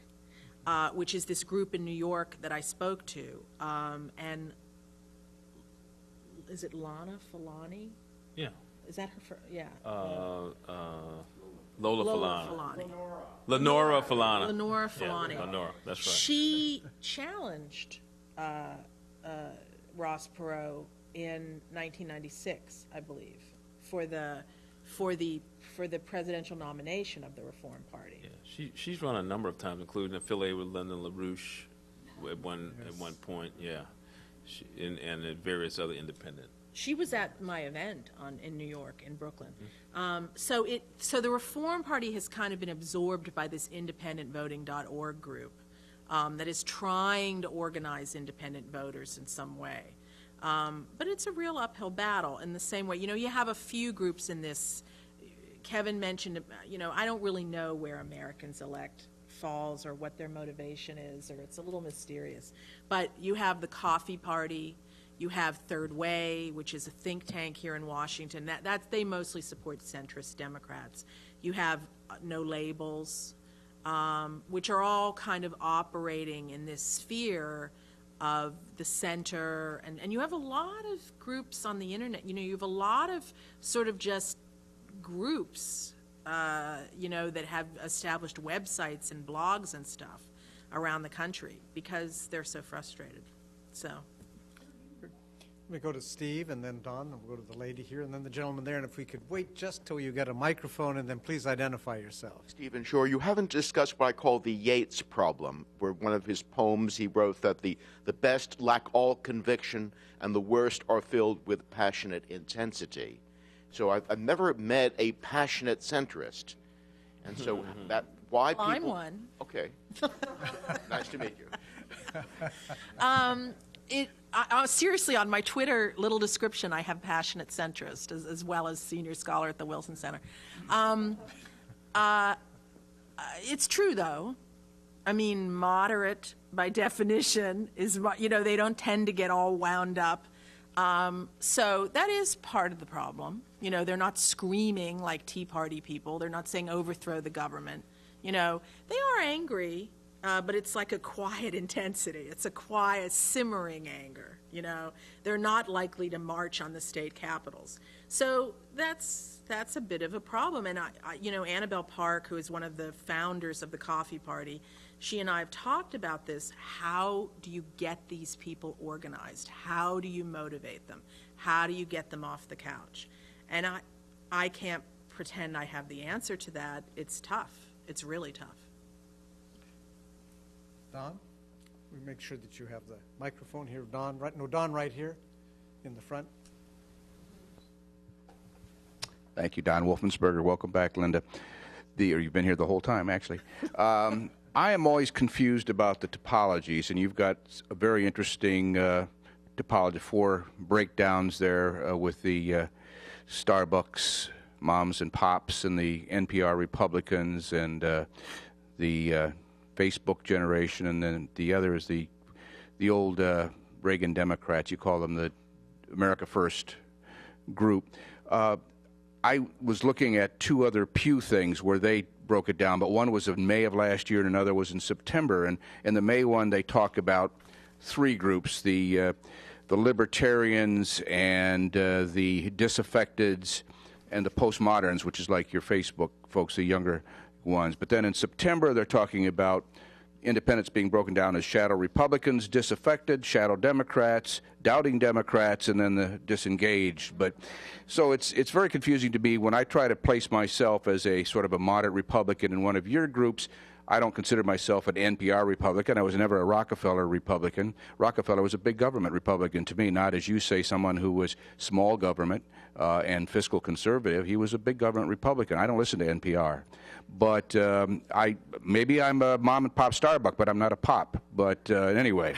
which is this group in New York that I spoke to. And is it Lana Falani? Yeah. Is that her? Yeah. Lola Falana. Lenora Lenora Falana. Lenora Falani. Yeah, Lenora, that's right. She challenged Ross Perot in 1996, I believe, for the for the presidential nomination of the Reform Party. Yeah, she's run a number of times, including affiliated with Linda LaRouche at one point. Yeah, and at various other independent. She was at my event in New York, in Brooklyn. So the Reform Party has kind of been absorbed by this independentvoting.org group that is trying to organize independent voters in some way. But it's a real uphill battle in the same way. You have a few groups in this. Kevin mentioned, I don't really know where Americans Elect falls or what their motivation is, or it's a little mysterious. But you have the Coffee Party, you have Third Way, which is a think tank here in Washington. They mostly support centrist Democrats. You have No Labels, which are all kind of operating in this sphere of the center. And you have a lot of groups on the internet. You have a lot of sort of just groups, that have established websites and blogs and stuff around the country because they're so frustrated. So. Let me go to Steve, and then Don, and we'll go to the lady here, and then the gentleman there. And if we could wait just till you get a microphone, and then please identify yourself. Stephen Shore, you haven't discussed what I call the Yeats problem, where one of his poems he wrote that the best lack all conviction and the worst are filled with passionate intensity. So I've never met a passionate centrist. And so why people... I'm one. Okay. Nice to meet you. Seriously, on my Twitter little description, I have passionate centrist as well as senior scholar at the Wilson Center. It's true, though. I mean, moderate, by definition, is, they don't tend to get all wound up. So that is part of the problem. They're not screaming like Tea Party people. They're not saying overthrow the government. They are angry. But it's like a quiet intensity. It's a quiet, simmering anger. They're not likely to march on the state capitals. So that's a bit of a problem. And Annabelle Park, who is one of the founders of the Coffee Party, she and I have talked about this. How do you get these people organized? How do you motivate them? How do you get them off the couch? And I can't pretend I have the answer to that. It's tough. It's really tough. Don, we make sure that you have the microphone here. Don, right here in the front. Thank you, Don Wolfensberger. Welcome back, Linda. You've been here the whole time, actually. I am always confused about the topologies, and you've got a very interesting topology, 4 breakdowns there with the Starbucks moms and pops and the NPR Republicans and the Facebook generation, and then the other is the old Reagan Democrats. You call them the America First group. I was looking at 2 other Pew things where they broke it down, but one was in May of last year and another was in September. And in the May one, they talk about 3 groups: the libertarians and the disaffecteds and the postmoderns, which is like your Facebook folks, the younger ones. But then in September, they're talking about independents being broken down as shadow Republicans, disaffected, shadow Democrats, doubting Democrats, and then the disengaged. But so it's very confusing to me when I try to place myself as a sort of a moderate Republican in one of your groups. I don't consider myself an NPR Republican. I was never a Rockefeller Republican. Rockefeller was a big government Republican to me, not, as you say, someone who was small government and fiscal conservative. He was a big government Republican. I don't listen to NPR. But maybe I'm a mom and pop Starbucks, but I'm not a pop. But anyway,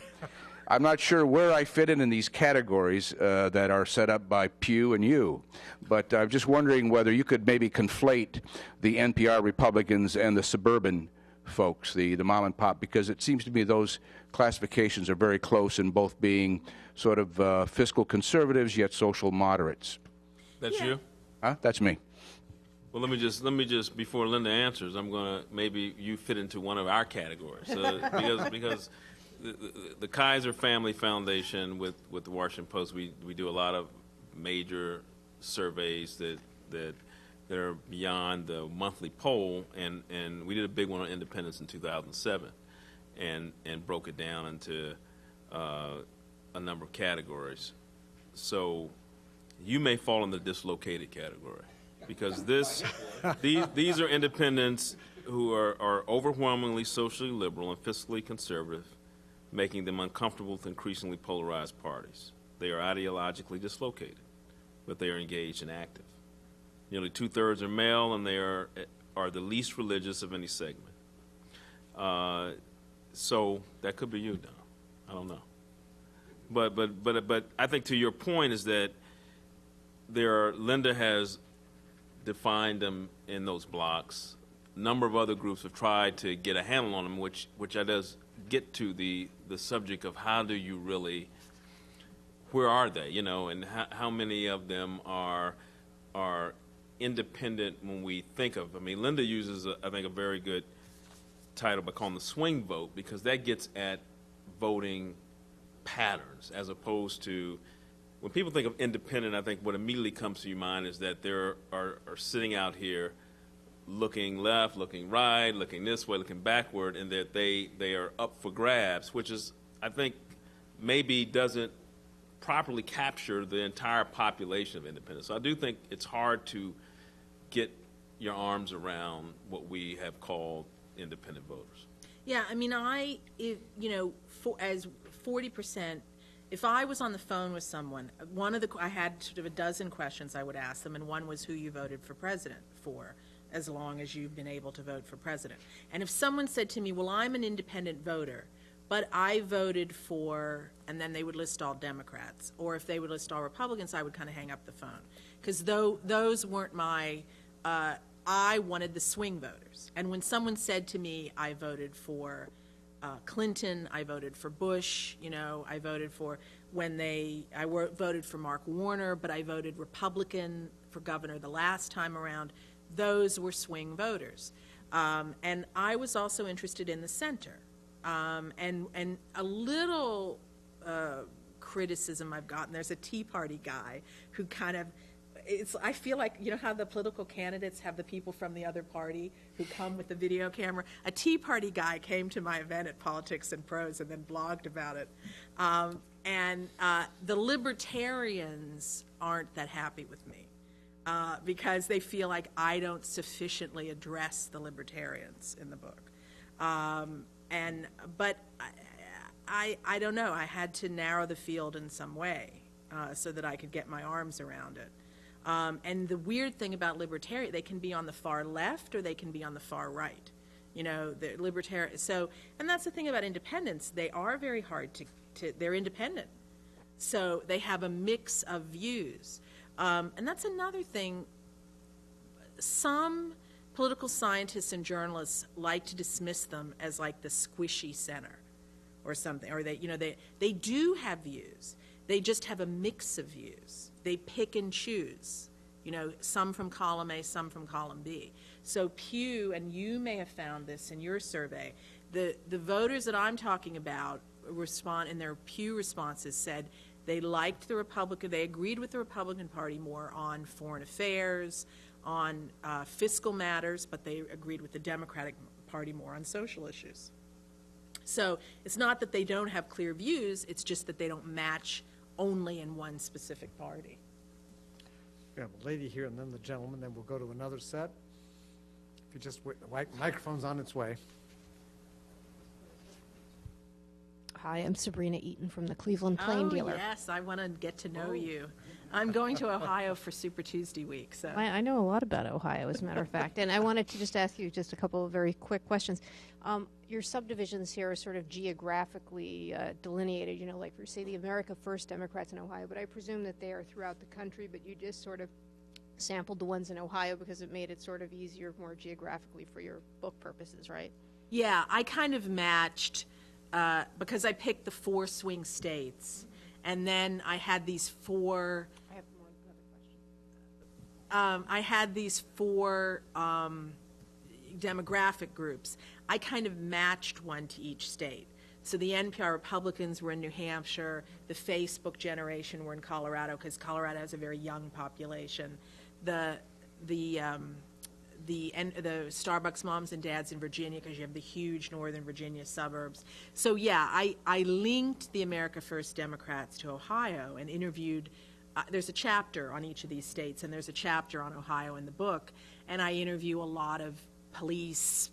I'm not sure where I fit in these categories that are set up by Pew and you. But I'm just wondering whether you could maybe conflate the NPR Republicans and the suburban folks, the mom and pop, because it seems to me those classifications are very close in both being sort of fiscal conservatives yet social moderates. That's you? Huh? That's me. Well, let me just before Linda answers, I'm gonna maybe you fit into one of our categories because the Kaiser Family Foundation with the Washington Post, we do a lot of major surveys that are beyond the monthly poll, and we did a big one on independence in 2007, and broke it down into a number of categories. So you may fall in the dislocated category. because these are independents who are overwhelmingly socially liberal and fiscally conservative, making them uncomfortable with increasingly polarized parties. They are ideologically dislocated, but they are engaged and active. Nearly 2/3 are male, and they are the least religious of any segment. So that could be you, Don. I don't know. But I think to your point is that Linda has defined them in those blocks. A number of other groups have tried to get a handle on them, which does get to the subject of how do you really, where are they, and how many of them are independent when we think of. Linda uses, I think, a very good title by calling the swing vote, because that gets at voting patterns as opposed to, when people think of independent, I think what immediately comes to your mind is that they are sitting out here looking left, looking right, looking this way, looking backward, and that they are up for grabs, which is, I think, maybe doesn't properly capture the entire population of independents. So I do think it's hard to get your arms around what we have called independent voters. Yeah, as 40%, if I was on the phone with someone, I had sort of a dozen questions I would ask them, and one was who you voted for president for, as long as you've been able to vote for president. And if someone said to me, well, I'm an independent voter, but I voted for, and then they would list all Democrats, or if they would list all Republicans, I would kind of hang up the phone. Because those weren't my, I wanted the swing voters. And when someone said to me, I voted for Clinton, I voted for Bush, I voted for, voted for Mark Warner, but I voted Republican for governor the last time around, those were swing voters. And I was also interested in the center. And a little criticism I've gotten, there's a Tea Party guy who kind of, I feel like, how the political candidates have the people from the other party who come with the video camera? A Tea Party guy came to my event at Politics and Prose and then blogged about it. And the libertarians aren't that happy with me because they feel like I don't sufficiently address the libertarians in the book. But I don't know. I had to narrow the field in some way so that I could get my arms around it. And the weird thing about libertarian, they can be on the far left or they can be on the far right. They're libertarian. So, and that's the thing about independents. They are very hard to they're independent. So they have a mix of views. And that's another thing. Some political scientists and journalists like to dismiss them as like the squishy center or something, or they do have views. They just have a mix of views. They pick and choose, some from column A, some from column B. So Pew, and you may have found this in your survey, the voters that I'm talking about respond in their Pew responses said they liked the Republican, they agreed with the Republican Party more on foreign affairs, on fiscal matters, but they agreed with the Democratic Party more on social issues. So it's not that they don't have clear views, it's just that they don't match only in one specific party. We have a lady here and then the gentleman, then we'll go to another set. If you just wait, the microphone's on its way. Hi, I'm Sabrina Eaton from the Cleveland Plain Dealer. Oh, yes, I want to get to know you. I'm going to Ohio for Super Tuesday week. So I know a lot about Ohio, as a matter of fact. And I wanted to just ask you just a couple of very quick questions. Your subdivisions here are sort of geographically delineated, like for, say, the America First Democrats in Ohio, but I presume that they are throughout the country, but you just sort of sampled the ones in Ohio because it made it sort of easier, more geographically for your book purposes, right? Yeah, I kind of matched, because I picked the 4 swing states, and then I had these 4... I have another question. I had these 4 demographic groups. I kind of matched one to each state. So the NPR Republicans were in New Hampshire. The Facebook generation were in Colorado because Colorado has a very young population. The Starbucks moms and dads in Virginia because you have the huge Northern Virginia suburbs. So yeah, I linked the America First Democrats to Ohio and interviewed there's a chapter on each of these states, and there's a chapter on Ohio in the book, and I interview a lot of police,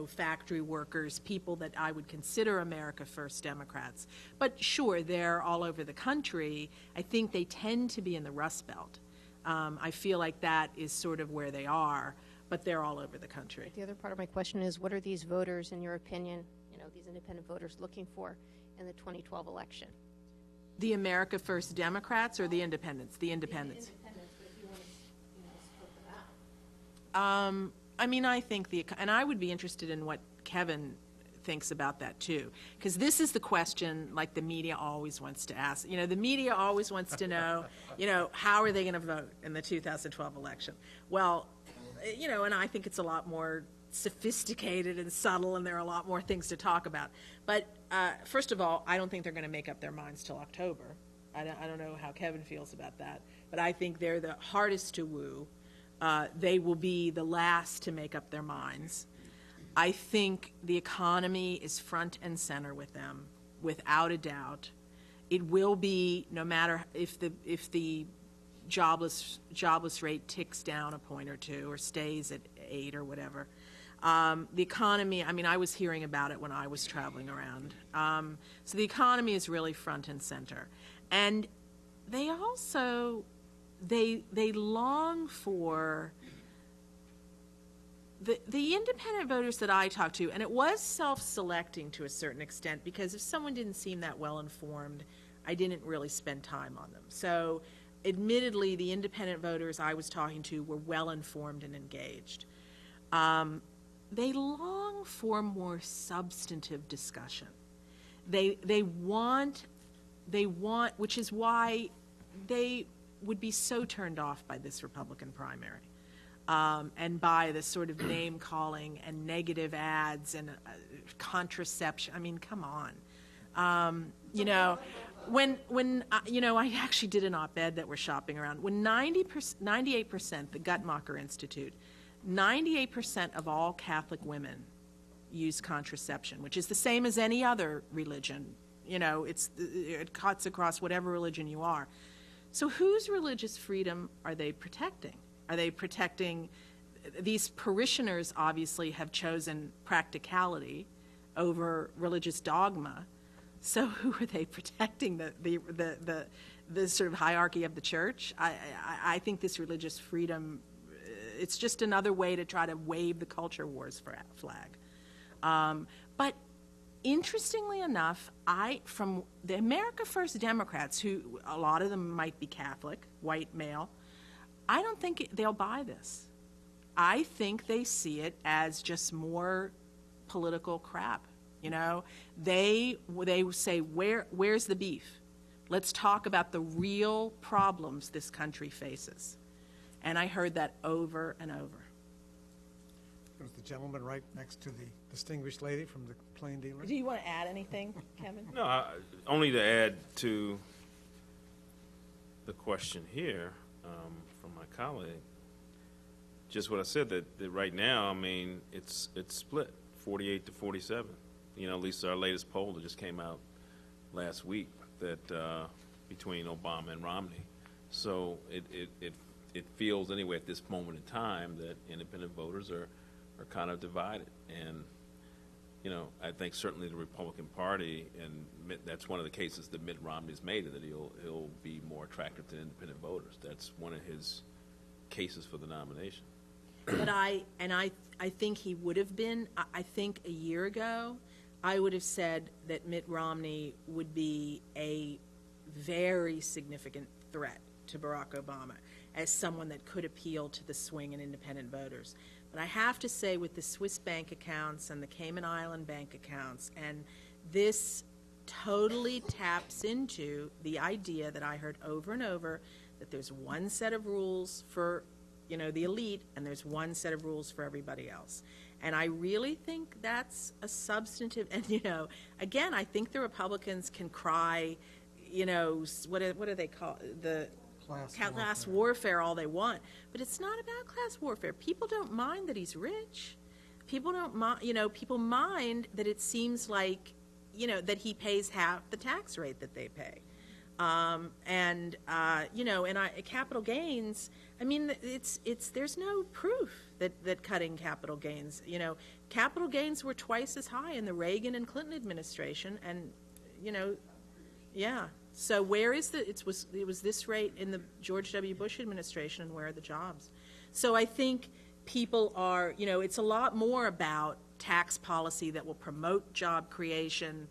factory workers, people that I would consider America First Democrats. But sure, they're all over the country. I think they tend to be in the Rust Belt. I feel like that is sort of where they are, but they're all over the country. The other part of my question is, what are these voters, in your opinion, these independent voters, looking for in the 2012 election? The America First Democrats or the independents? The independents. The independents, but if you want to, split them out. I think and I would be interested in what Kevin thinks about that too, because this is the question like the media always wants to ask. The media always wants to know, how are they going to vote in the 2012 election? Well, and I think it's a lot more sophisticated and subtle, and there are a lot more things to talk about. But first of all, I don't think they're going to make up their minds till October. I don't know how Kevin feels about that, but I think they're the hardest to woo. They will be the last to make up their minds. I think the economy is front and center with them, without a doubt. It will be, no matter if the jobless rate ticks down a point or two or stays at 8 or whatever. The economy, I was hearing about it when I was traveling around. So the economy is really front and center. And they also, they long for the independent voters that I talked to, and it was self-selecting to a certain extent, because if someone didn't seem that well informed, I didn't really spend time on them. So admittedly, the independent voters I was talking to were well informed and engaged. They long for more substantive discussion. They want, which is why they would be so turned off by this Republican primary, and by this sort of name calling and negative ads and contraception. Come on. When I actually did an op-ed that we're shopping around. When 98%, the Guttmacher Institute, 98% of all Catholic women use contraception, which is the same as any other religion. It cuts across whatever religion you are. So whose religious freedom are they protecting? Are they protecting, these parishioners obviously have chosen practicality over religious dogma. So who are they protecting? The sort of hierarchy of the church? I think this religious freedom, it's just another way to try to wave the culture wars flag. But interestingly enough, from the America First Democrats, who a lot of them might be Catholic, white male, I don't think they'll buy this. I think they see it as just more political crap. They say, where's the beef? Let's talk about the real problems this country faces. And I heard that over and over. There's the gentleman right next to the distinguished lady from the plain dealer. Do you want to add anything, Kevin? No, only to add to the question here from my colleague. Just what I said, that right now, it's split, 48 to 47. At least our latest poll that just came out last week, that between Obama and Romney. So it feels anyway at this moment in time that independent voters are kind of divided. And, I think certainly the Republican Party, and that's one of the cases that Mitt Romney's made, that he'll be more attractive to independent voters. That's one of his cases for the nomination. But I think he would have been. I think a year ago, I would have said that Mitt Romney would be a very significant threat to Barack Obama as someone that could appeal to the swing and independent voters. But I have to say, with the Swiss bank accounts and the Cayman Island bank accounts, and this totally taps into the idea that I heard over and over, that there's one set of rules for the elite, and there's one set of rules for everybody else. And I really think that's a substantive, and again, I think the Republicans can cry, what do they call the class warfare all they want, but it's not about class warfare. People don't mind that he's rich. People don't mind, people mind that it seems like, that he pays half the tax rate that they pay. Capital gains, I mean, there's no proof that cutting capital gains, capital gains were twice as high in the Reagan and Clinton administration, and, yeah. So where is it was this rate in the George W. Bush administration, and where are the jobs? So I think people are, it's a lot more about tax policy that will promote job creation,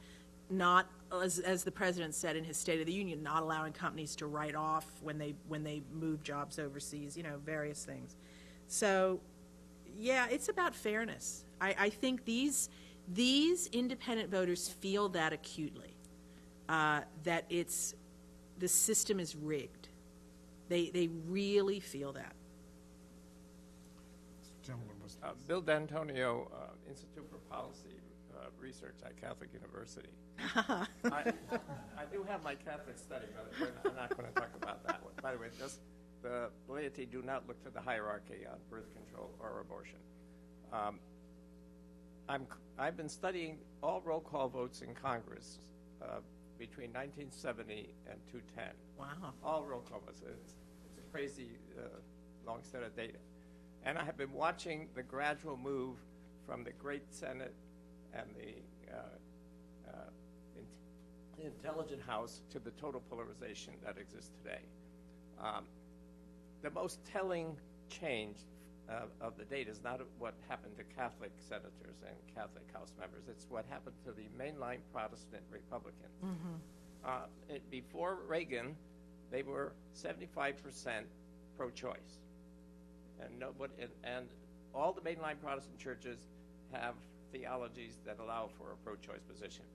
not, as the president said in his State of the Union, not allowing companies to write off when they move jobs overseas, various things. So, yeah, it's about fairness. I think these independent voters feel that acutely, that the system is rigged. They really feel that. Gentleman was Bill D'Antonio, Institute for Policy Research at Catholic University. I do have my Catholic study, but I'm not going to talk about that one. By the way, the laity do not look to the hierarchy on birth control or abortion. I've been studying all roll call votes in Congress between 1970 and 2010. Wow. All roll call votes. It's a crazy long set of data. And I have been watching the gradual move from the Great Senate and the Intelligent House to the total polarization that exists today. The most telling change of the data is not what happened to Catholic senators and Catholic House members. It's what happened to the mainline Protestant Republicans. Mm-hmm. Before Reagan, they were 75% pro-choice. And all the mainline Protestant churches have theologies that allow for a pro-choice position.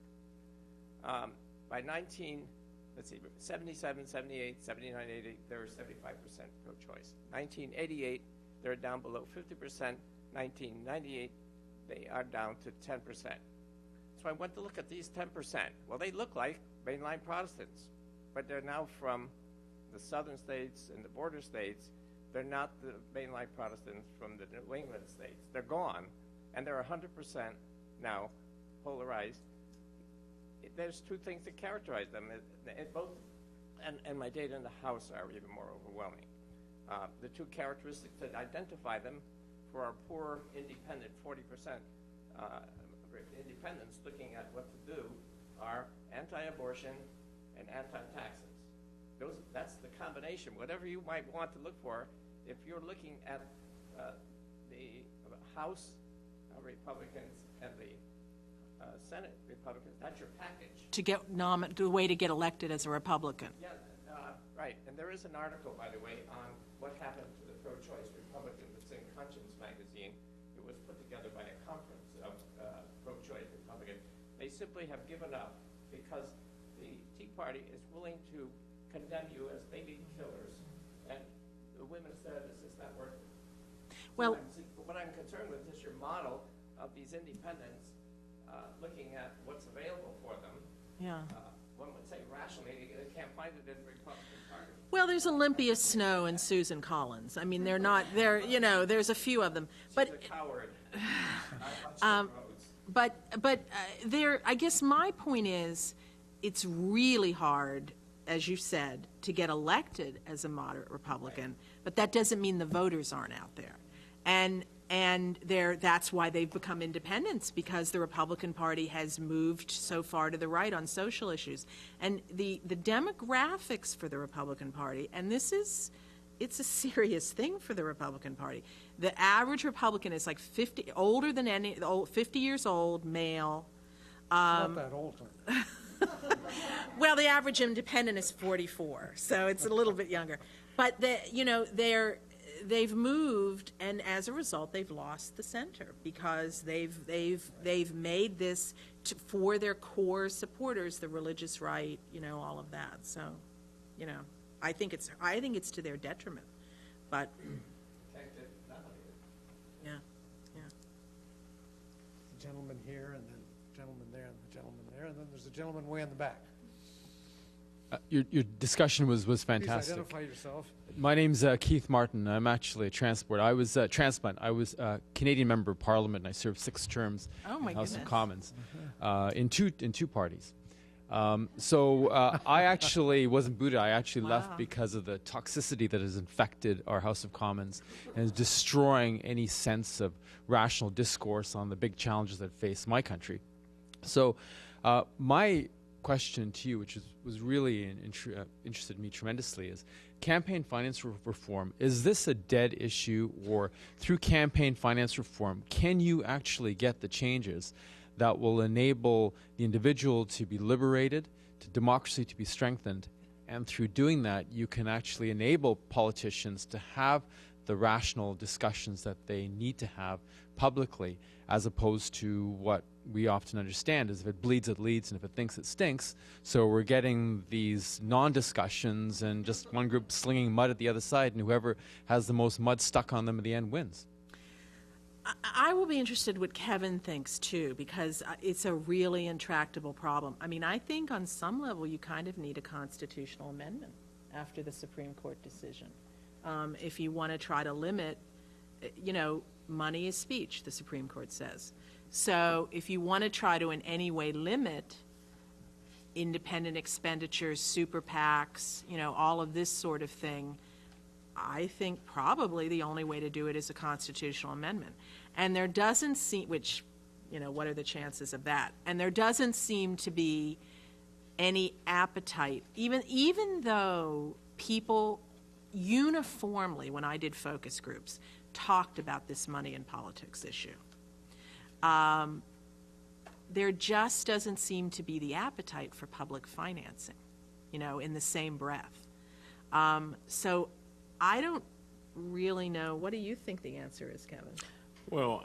By 77, 78, 79, 80, they were 75% pro-choice. 1988, they're down below 50%. 1998, they are down to 10%. So I went to look at these 10%. Well, they look like mainline Protestants, but they're now from the southern states and the border states. They're not the mainline Protestants from the New England states. They're gone, and they're 100% now polarized. There's two things that characterize them. And my data in the House are even more overwhelming. The two characteristics that identify them for our poor independent 40% independents looking at what to do are anti-abortion and anti-taxes. That's the combination. Whatever you might want to look for, if you're looking at the House Republicans and the Senate Republicans, that's your package. To get the way to get elected as a Republican. Yeah, right. And there is an article, by the way, on what happened to the pro-choice Republicans. It's in Conscience magazine. It was put together by a conference of pro-choice Republicans. They simply have given up because the Tea Party is willing to condemn you as baby killers, and the women said this is not worth it. Well, what I'm concerned with is your model of these independents looking at what's available for them. yeah. One would say rationally, they can't find it in the Republican Party. Well, there's Olympia Snow and Susan Collins. I mean, there's a few of them. But She's a coward. I guess my point is, it's really hard, as you said, to get elected as a moderate Republican, but that doesn't mean the voters aren't out there. And that's why they've become independents, because the Republican Party has moved so far to the right on social issues. And the demographics for the Republican Party, and it's a serious thing for the Republican Party. The average Republican is like 50 years old, male. not that old. Well, the average independent is 44, so it's a little bit younger. But they've moved, and as a result, they've lost the center, because they've made this for their core supporters, the religious right, all of that. So, I think it's to their detriment. But yeah. The gentleman here, and then the gentleman there, and the gentleman there, and then there's a gentleman way in the back. Your discussion was Please fantastic. identify yourself. My name's Keith Martin. I'm actually a transplant. I was transplant. I was a Canadian member of Parliament, and I served 6 terms Oh, my in the House of goodness. Commons in two parties. I actually wasn't booted. I actually left because of the toxicity that has infected our House of Commons and is destroying any sense of rational discourse on the big challenges that face my country. So my question to you, which was really interested me tremendously, is campaign finance reform. Is this a dead issue, or through campaign finance reform, can you actually get the changes that will enable the individual to be liberated, to democracy to be strengthened, and through doing that, you can actually enable politicians to have the rational discussions that they need to have publicly, as opposed to what we often understand is if it bleeds, it leads, and if it thinks, it stinks. So we're getting these non-discussions and just one group slinging mud at the other side, and whoever has the most mud stuck on them at the end wins. I will be interested what Kevin thinks, too, because it's a really intractable problem. I mean, I think on some level you kind of need a constitutional amendment after the Supreme Court decision. If you want to try to limit, money is speech, the Supreme Court says. So if you want to try to in any way limit independent expenditures, super PACs, all of this sort of thing, I think probably the only way to do it is a constitutional amendment. And there doesn't seem, what are the chances of that? And there doesn't seem to be any appetite, even though people uniformly, when I did focus groups, talked about this money in politics issue. There just doesn't seem to be the appetite for public financing, in the same breath. So I don't really know. What do you think the answer is, Kevin? Well,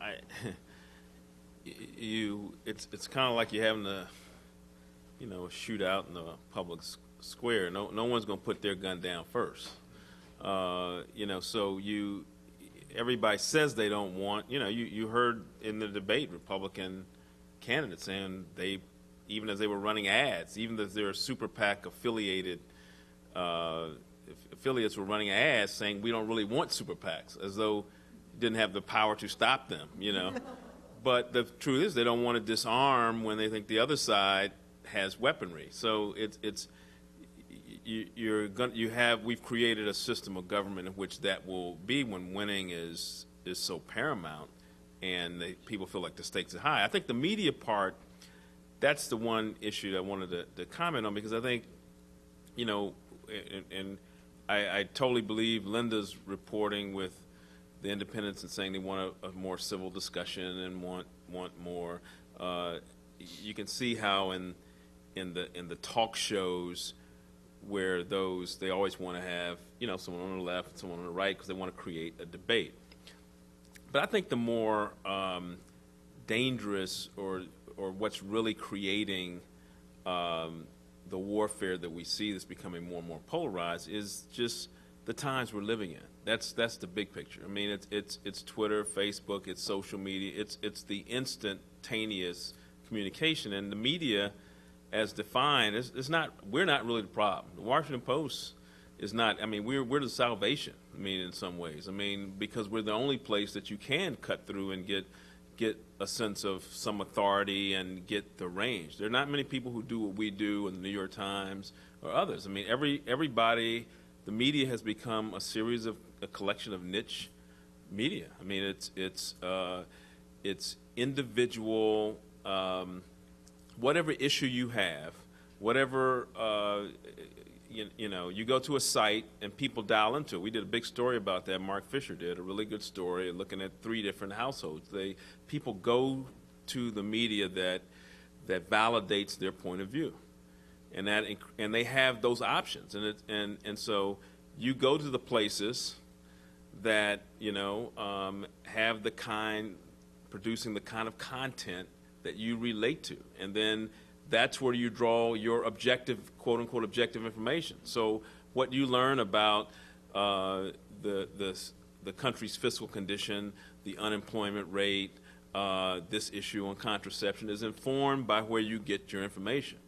it's kind of like you're having a shootout in the public square. No one's going to put their gun down first. So everybody says they don't want, you heard in the debate Republican candidates saying even as they were running ads, even as their super PAC affiliates were running ads saying we don't really want super PACs, as though didn't have the power to stop them, But the truth is they don't want to disarm when they think the other side has weaponry. So we've created a system of government in which that will be when winning is so paramount, and people feel like the stakes are high. I think the media part, that's the one issue that I wanted to comment on, because I think, and I totally believe Linda's reporting with the independents and saying they want a more civil discussion and want more. You can see how in the talk shows where they always want to have someone on the left and someone on the right because they want to create a debate. But I think the more dangerous or what's really creating the warfare that we see that's becoming more and more polarized is just the times we're living in. That's the big picture. I mean, it's Twitter, Facebook, it's social media, it's the instantaneous communication, and the media, as defined, we're not really the problem. The Washington Post is not. I mean, we're the salvation. I mean, in some ways. I mean, because we're the only place that you can cut through and get a sense of some authority and get the range. There are not many people who do what we do in the New York Times or others. I mean, everybody. The media has become a collection of niche media. I mean, it's individual, whatever issue you have, whatever, you go to a site and people dial into it. We did a big story about that. Mark Fisher did a really good story looking at 3 different households. People go to the media that validates their point of view. And they have those options, and so you go to the places that have producing the kind of content that you relate to, and then that's where you draw your objective, quote unquote, objective information. So what you learn about the country's fiscal condition, the unemployment rate, this issue on contraception is informed by where you get your information.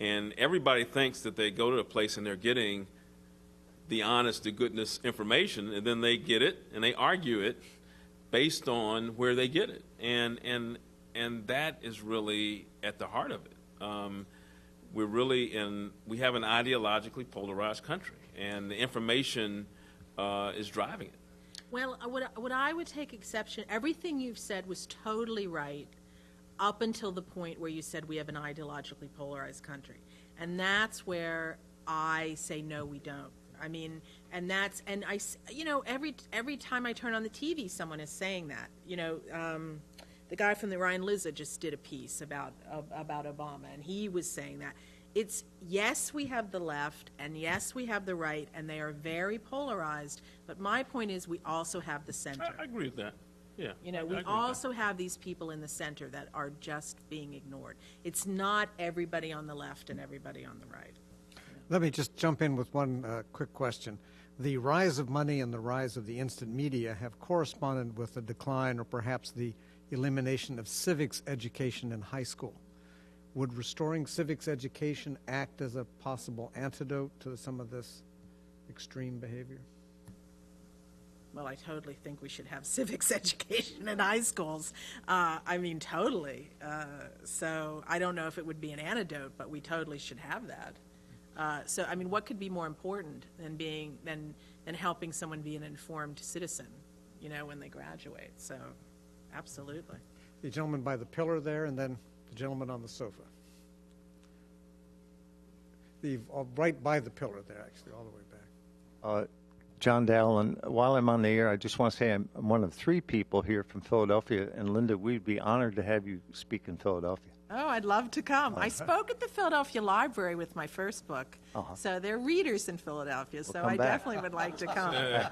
And everybody thinks that they go to a place and they're getting the honest to goodness information, and then they get it and they argue it based on where they get it. And that is really at the heart of it. we have an ideologically polarized country, and the information is driving it. Well, what I would take exception, everything you've said was totally right up until the point where you said we have an ideologically polarized country. And that's where I say, no, we don't. I mean, every time I turn on the TV, someone is saying that. The guy from the Ryan Lizza just did a piece about Obama, and he was saying that. It's, yes, we have the left, and yes, we have the right, and they are very polarized, but my point is we also have the center. I agree with that. Yeah. We also have these people in the center that are just being ignored. It's not everybody on the left and everybody on the right. Let me just jump in with one quick question. The rise of money and the rise of the instant media have corresponded with the decline or perhaps the elimination of civics education in high school. Would restoring civics education act as a possible antidote to some of this extreme behavior? Well, I totally think we should have civics education in high schools. Totally. So I don't know if it would be an antidote, but we totally should have that. What could be more important than helping someone be an informed citizen, when they graduate? So, absolutely. The gentleman by the pillar there, and then the gentleman on the sofa. Right by the pillar there, actually, all the way back. John Dallin, while I'm on the air, I just want to say I'm one of 3 people here from Philadelphia. And Linda, we'd be honored to have you speak in Philadelphia. Oh, I'd love to come. I spoke at the Philadelphia Library with my first book. So they're readers in Philadelphia, so I definitely would like to come. They're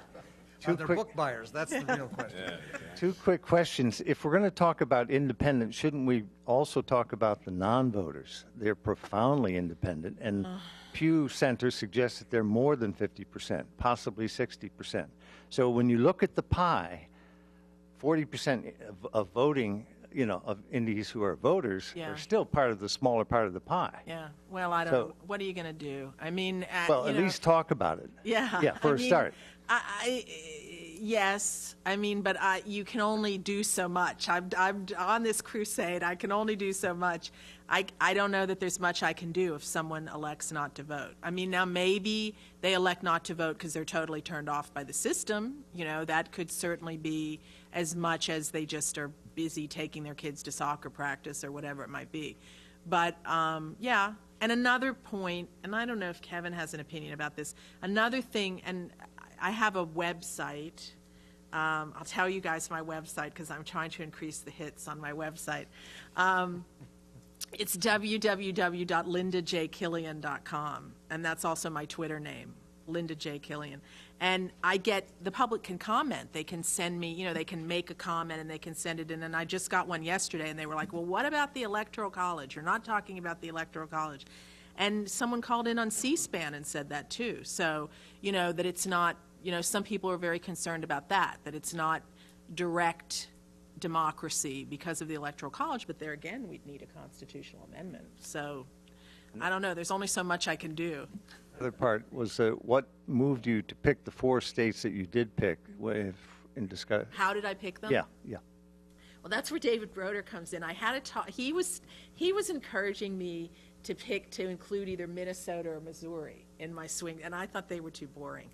book buyers. That's the real question. 2 quick questions. If we're going to talk about independence, shouldn't we also talk about the non-voters? They're profoundly independent, and Pew Center suggests that they're more than 50%, possibly 60%. So when you look at the pie, 40% of voting, of Indies who are voters are still part of the smaller part of the pie. Yeah. Well, I don't know. What are you going to do? I mean, at least talk about it. Yeah. Yeah, for a start. Yes, but you can only do so much. I'm on this crusade. I can only do so much. I don't know that there's much I can do if someone elects not to vote. Now maybe they elect not to vote because they're totally turned off by the system. That could certainly be as much as they just are busy taking their kids to soccer practice or whatever it might be. But, yeah. And another point, and I don't know if Kevin has an opinion about this, another thing, and I have a website. I'll tell you guys my website because I'm trying to increase the hits on my website. It's www.lindajkillian.com, and that's also my Twitter name, Linda J. Killian. And the public can comment. They can send me, they can make a comment and they can send it in. And I just got one yesterday, and they were like, well, what about the Electoral College? You're not talking about the Electoral College. And someone called in on C-SPAN and said that too. So, that it's not, some people are very concerned about that it's not direct democracy because of the Electoral College, but there again, we'd need a constitutional amendment. So, I don't know. There's only so much I can do. The other part was what moved you to pick the 4 states that you did pick in discuss? How did I pick them? Yeah. Well, that's where David Broder comes in. I had a talk. He was encouraging me to include either Minnesota or Missouri in my swing, and I thought they were too boring.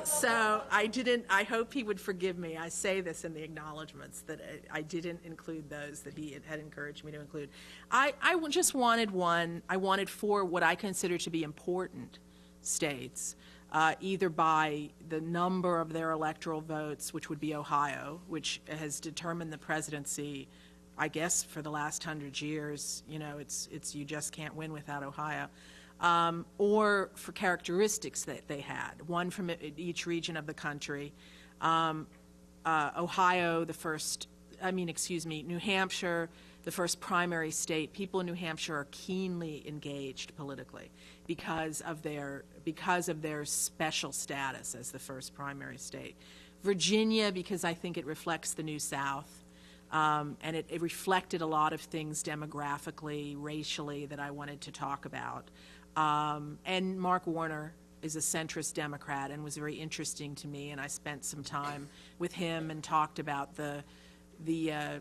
So I didn't. I hope he would forgive me. I say this in the acknowledgments that I didn't include those that he had encouraged me to include. I just wanted one. I wanted 4 what I consider to be important states, either by the number of their electoral votes, which would be Ohio, which has determined the presidency, I guess, for the last 100 years. It's you just can't win without Ohio. Or for characteristics that they had, one from each region of the country. Ohio, New Hampshire, the first primary state. People in New Hampshire are keenly engaged politically because of their special status as the first primary state. Virginia, because I think it reflects the New South. And it reflected a lot of things demographically, racially, that I wanted to talk about. And Mark Warner is a centrist Democrat and was very interesting to me, and I spent some time with him and talked about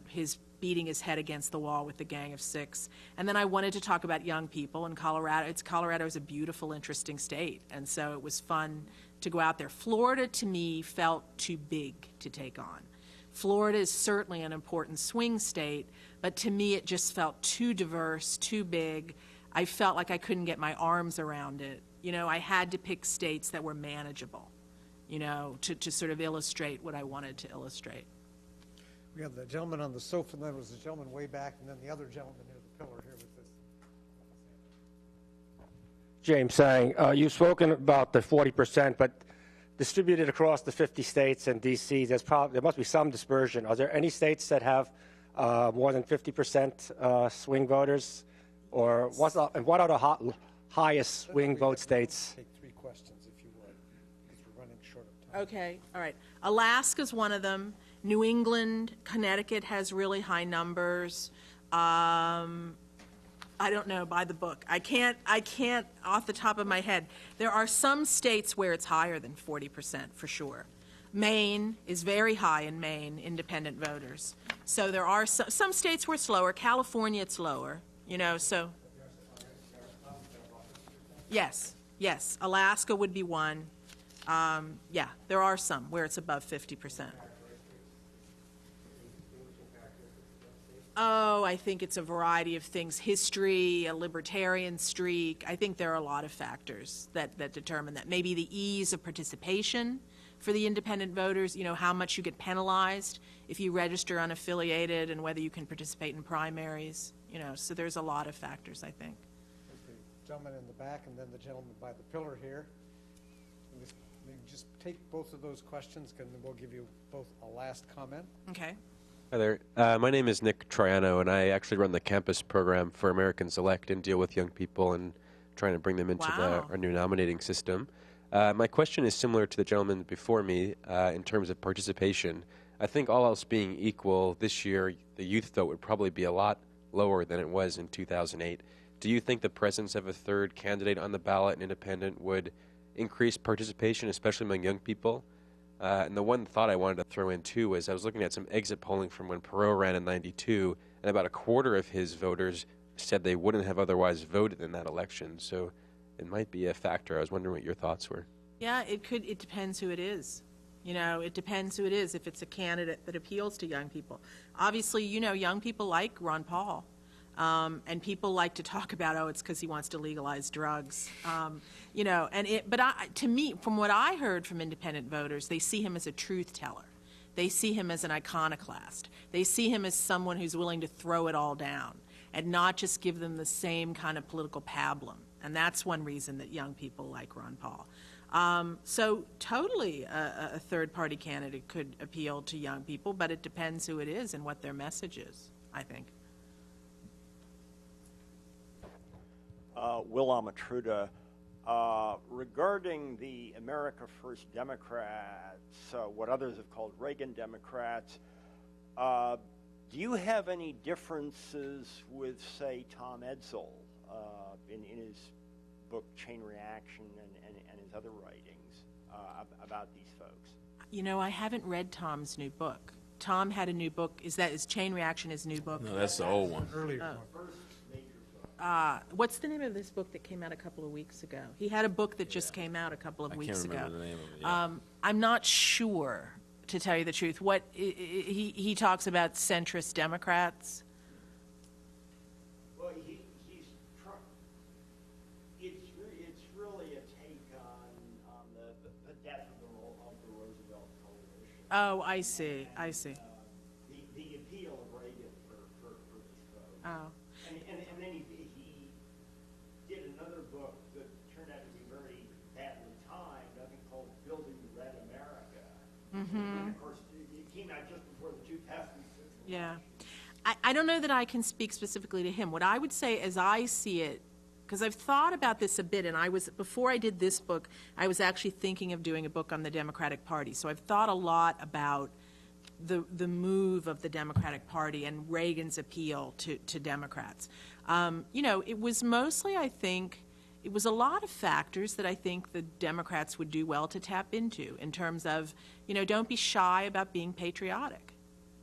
his beating his head against the wall with the Gang of Six. And then I wanted to talk about young people in Colorado. Colorado is a beautiful, interesting state, and so it was fun to go out there. Florida, to me, felt too big to take on. Florida is certainly an important swing state, but to me it just felt too diverse, too big. I felt like I couldn't get my arms around it. You know, I had to pick states that were manageable, you know, to sort of illustrate what I wanted to illustrate. We have the gentleman on the sofa, and then there was the gentleman way back, and then the other gentleman near the pillar here with this. James saying, you've spoken about the 40%, but distributed across the 50 states and D.C., there must be some dispersion. Are there any states that have more than 50% swing voters? Or what are the highest swing vote states? Take 3 questions, if you would, because we're running short of time. Okay, all right. Alaska's one of them. New England, Connecticut has really high numbers. I don't know, by the book. I can't off the top of my head. There are some states where it's higher than 40% for sure. Maine is very high in Maine, independent voters. So there are some states where it's lower. California, it's lower, you know, so. Yes. Alaska would be one. Yeah, there are some where it's above 50%. Oh, I think it's a variety of things. History, a libertarian streak. I think there are a lot of factors that determine that. Maybe the ease of participation for the independent voters, you know, how much you get penalized if you register unaffiliated and whether you can participate in primaries, you know. So there's a lot of factors, I think. The gentleman in the back and then the gentleman by the pillar here. Just take both of those questions, and then we'll give you both a last comment. Okay. Hi there. My name is Nick Troiano, and I actually run the campus program for Americans Elect and deal with young people and trying to bring them into our new nominating system. My question is similar to the gentleman before me in terms of participation. I think all else being equal, this year the youth vote would probably be a lot lower than it was in 2008. Do you think the presence of a third candidate on the ballot, an independent, would increase participation, especially among young people? And the one thought I wanted to throw in, too, was I was looking at some exit polling from when Perot ran in '92, and about a quarter of his voters said they wouldn't have otherwise voted in that election. So it might be a factor. I was wondering what your thoughts were. Yeah, it could. It depends who it is. You know, it depends who it is, if it's a candidate that appeals to young people. Obviously, you know, young people like Ron Paul. And people like to talk about, oh, it's because he wants to legalize drugs, you know. But to me, from what I heard from independent voters, they see him as a truth teller. They see him as an iconoclast. They see him as someone who's willing to throw it all down and not just give them the same kind of political pablum. And that's one reason that young people like Ron Paul. So totally a third-party candidate could appeal to young people, but it depends who it is and what their message is, I think. Will Amatruda, regarding the America First Democrats, what others have called Reagan Democrats, do you have any differences with, say, Tom Edsall in his book Chain Reaction and his other writings about these folks? You know, I haven't read Tom's new book. Tom had a new book. Is Chain Reaction his new book? No, that's the old one. Earlier one. What's the name of this book that came out a couple of weeks ago? He had a book that just came out a couple of weeks ago. I can't remember the name of it. Yeah. I'm not sure, to tell you the truth. What he talks about centrist Democrats. Well, it's really a take on the death of the Roosevelt coalition. Oh, I see. The appeal of Reagan for these folks. Oh. And then he did another book that turned out to be very badly timed, I think called Building the Red America. Mm-hmm. And of course, it came out just before the 2006 election. Yeah. I don't know that I can speak specifically to him. What I would say, as I see it, because I've thought about this a bit, and before I did this book, I was actually thinking of doing a book on the Democratic Party. So I've thought a lot about the move of the Democratic Party and Reagan's appeal to Democrats. You know, it was mostly, I think, it was a lot of factors that I think the Democrats would do well to tap into in terms of, you know, don't be shy about being patriotic.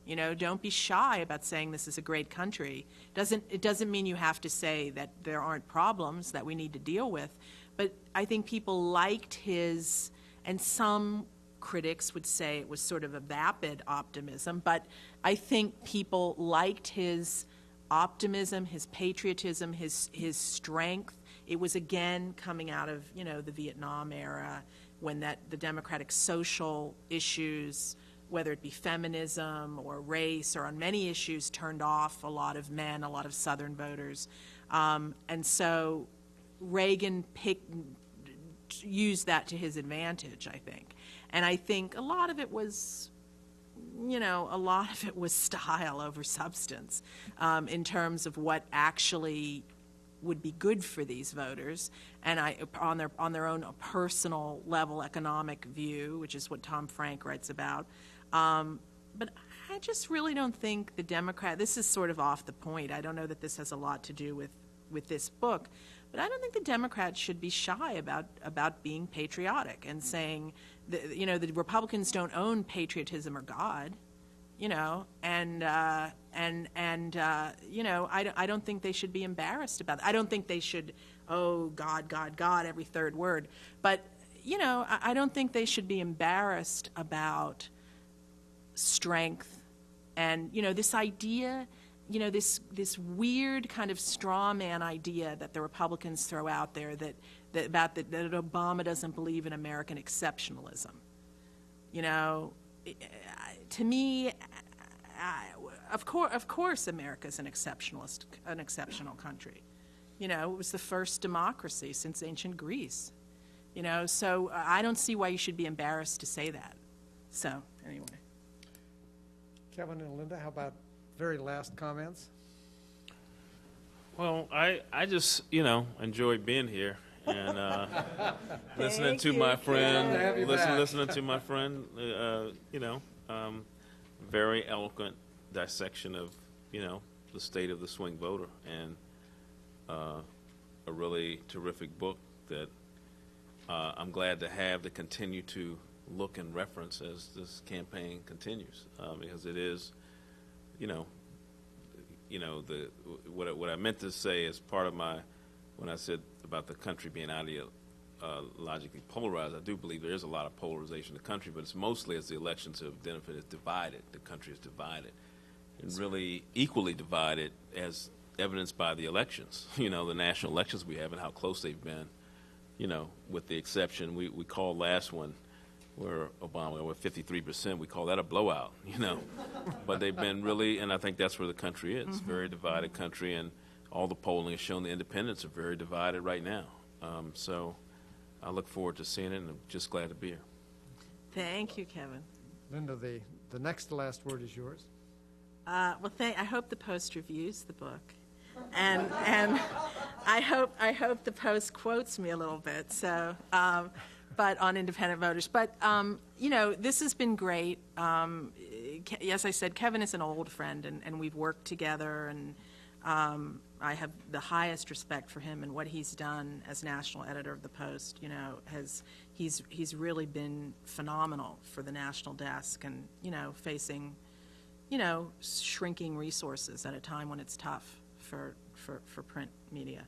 You know, don't be shy about saying this is a great country. It doesn't mean you have to say that there aren't problems that we need to deal with, but I think people liked his, and some critics would say it was sort of a vapid optimism, but I think people liked his optimism, his patriotism, his strength. It was again coming out of, you know, the Vietnam era, when the democratic social issues, whether it be feminism or race or on many issues, turned off a lot of men, a lot of Southern voters. And so Reagan used that to his advantage, I think. And I think a lot of it was, you know, style over substance in terms of what actually would be good for these voters, and on their own personal level economic view, which is what Tom Frank writes about. But I just really don't think the Democrat, this is sort of off the point, I don't know that this has a lot to do with this book, but I don't think the Democrats should be shy about being patriotic and saying, you know, the Republicans don't own patriotism or God, you know, and you know, I don't think they should be embarrassed about that. I don't think they should, oh, God, God, God, every third word. But, you know, I don't think they should be embarrassed about strength and, you know, this idea, you know, this weird kind of straw man idea that the Republicans throw out there that Obama doesn't believe in American exceptionalism. You know, to me, of course, America's an exceptional country. You know, it was the first democracy since ancient Greece. You know, so I don't see why you should be embarrassed to say that. So anyway. Kevin and Linda, how about very last comments? Well, I just, you know, enjoy being here and listening to my friend, listening to my friend, you know, very eloquent dissection of, you know, the state of the swing voter, and a really terrific book that I'm glad to have to continue to look and reference as this campaign continues, because it is, you know, what I meant to say as part of my, when I said about the country being ideologically polarized, I do believe there is a lot of polarization in the country, but it's mostly as the elections have identified, it's divided. The country is divided, and really equally divided as evidenced by the elections, you know, the national elections we have and how close they've been, you know, with the exception, we called last one where Obama with 53%, we call that a blowout, you know. But they've been really, and I think that's where the country is, very divided country, and all the polling has shown the independents are very divided right now. So I look forward to seeing it, and I'm just glad to be here. Thank you, Kevin. Linda, the next to last word is yours. Well, I hope the Post reviews the book, and I hope the Post quotes me a little bit. So, but on independent voters. But you know, this has been great. As I said, Kevin is an old friend, and we've worked together, and I have the highest respect for him and what he's done as national editor of the Post. You know, he's really been phenomenal for the national desk, and you know, facing, you know, shrinking resources at a time when it's tough for print media.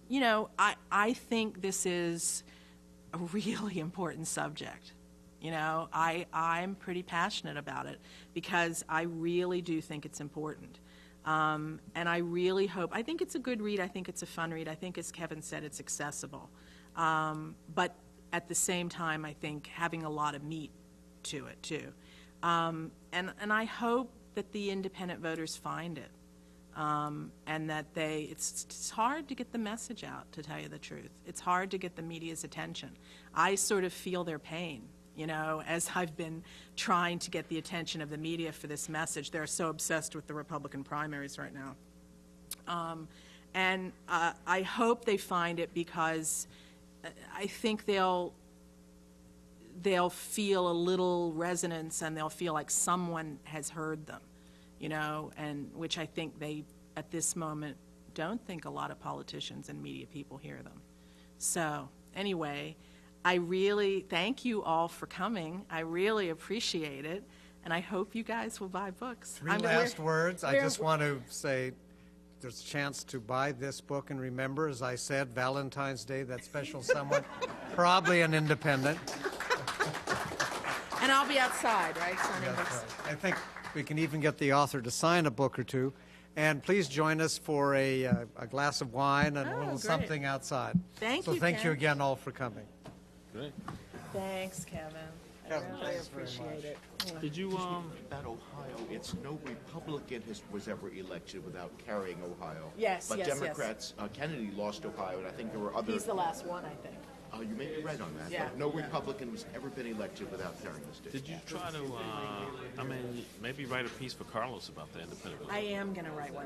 You know, I think this is a really important subject. You know, I'm pretty passionate about it because I really do think it's important. And I really hope, I think it's a good read, I think it's a fun read, I think, as Kevin said, it's accessible. But at the same time, I think having a lot of meat to it, too. And I hope that the independent voters find it. And that it's hard to get the message out, to tell you the truth. It's hard to get the media's attention. I sort of feel their pain, you know, as I've been trying to get the attention of the media for this message. They're so obsessed with the Republican primaries right now. And I hope they find it, because I think they'll feel a little resonance, and they'll feel like someone has heard them. You know, and which I think they, at this moment, don't think a lot of politicians and media people hear them. So anyway, I really thank you all for coming. I really appreciate it, and I hope you guys will buy books. Three last words. I just want to say there's a chance to buy this book and remember, as I said, Valentine's Day, that special someone, probably an independent. And I'll be outside, right? Signing That's books. right. I think we can even get the author to sign a book or two. And please join us for a glass of wine and a little great. something outside. Thank so you, thank you Ken. again all for coming. Great. Thanks, Kevin. Kevin, I really thanks very appreciate much. it. Did you, About Ohio, it's no Republican was ever elected without carrying Ohio. Yes, but yes, yes. Democrats, Kennedy lost Ohio, and I think there were other. He's the last one, I think. You may be right on that. Yeah. But no Republican was ever been elected without carrying the state. did you try to, maybe write a piece for Carlos about the independent vote? I am going to write one.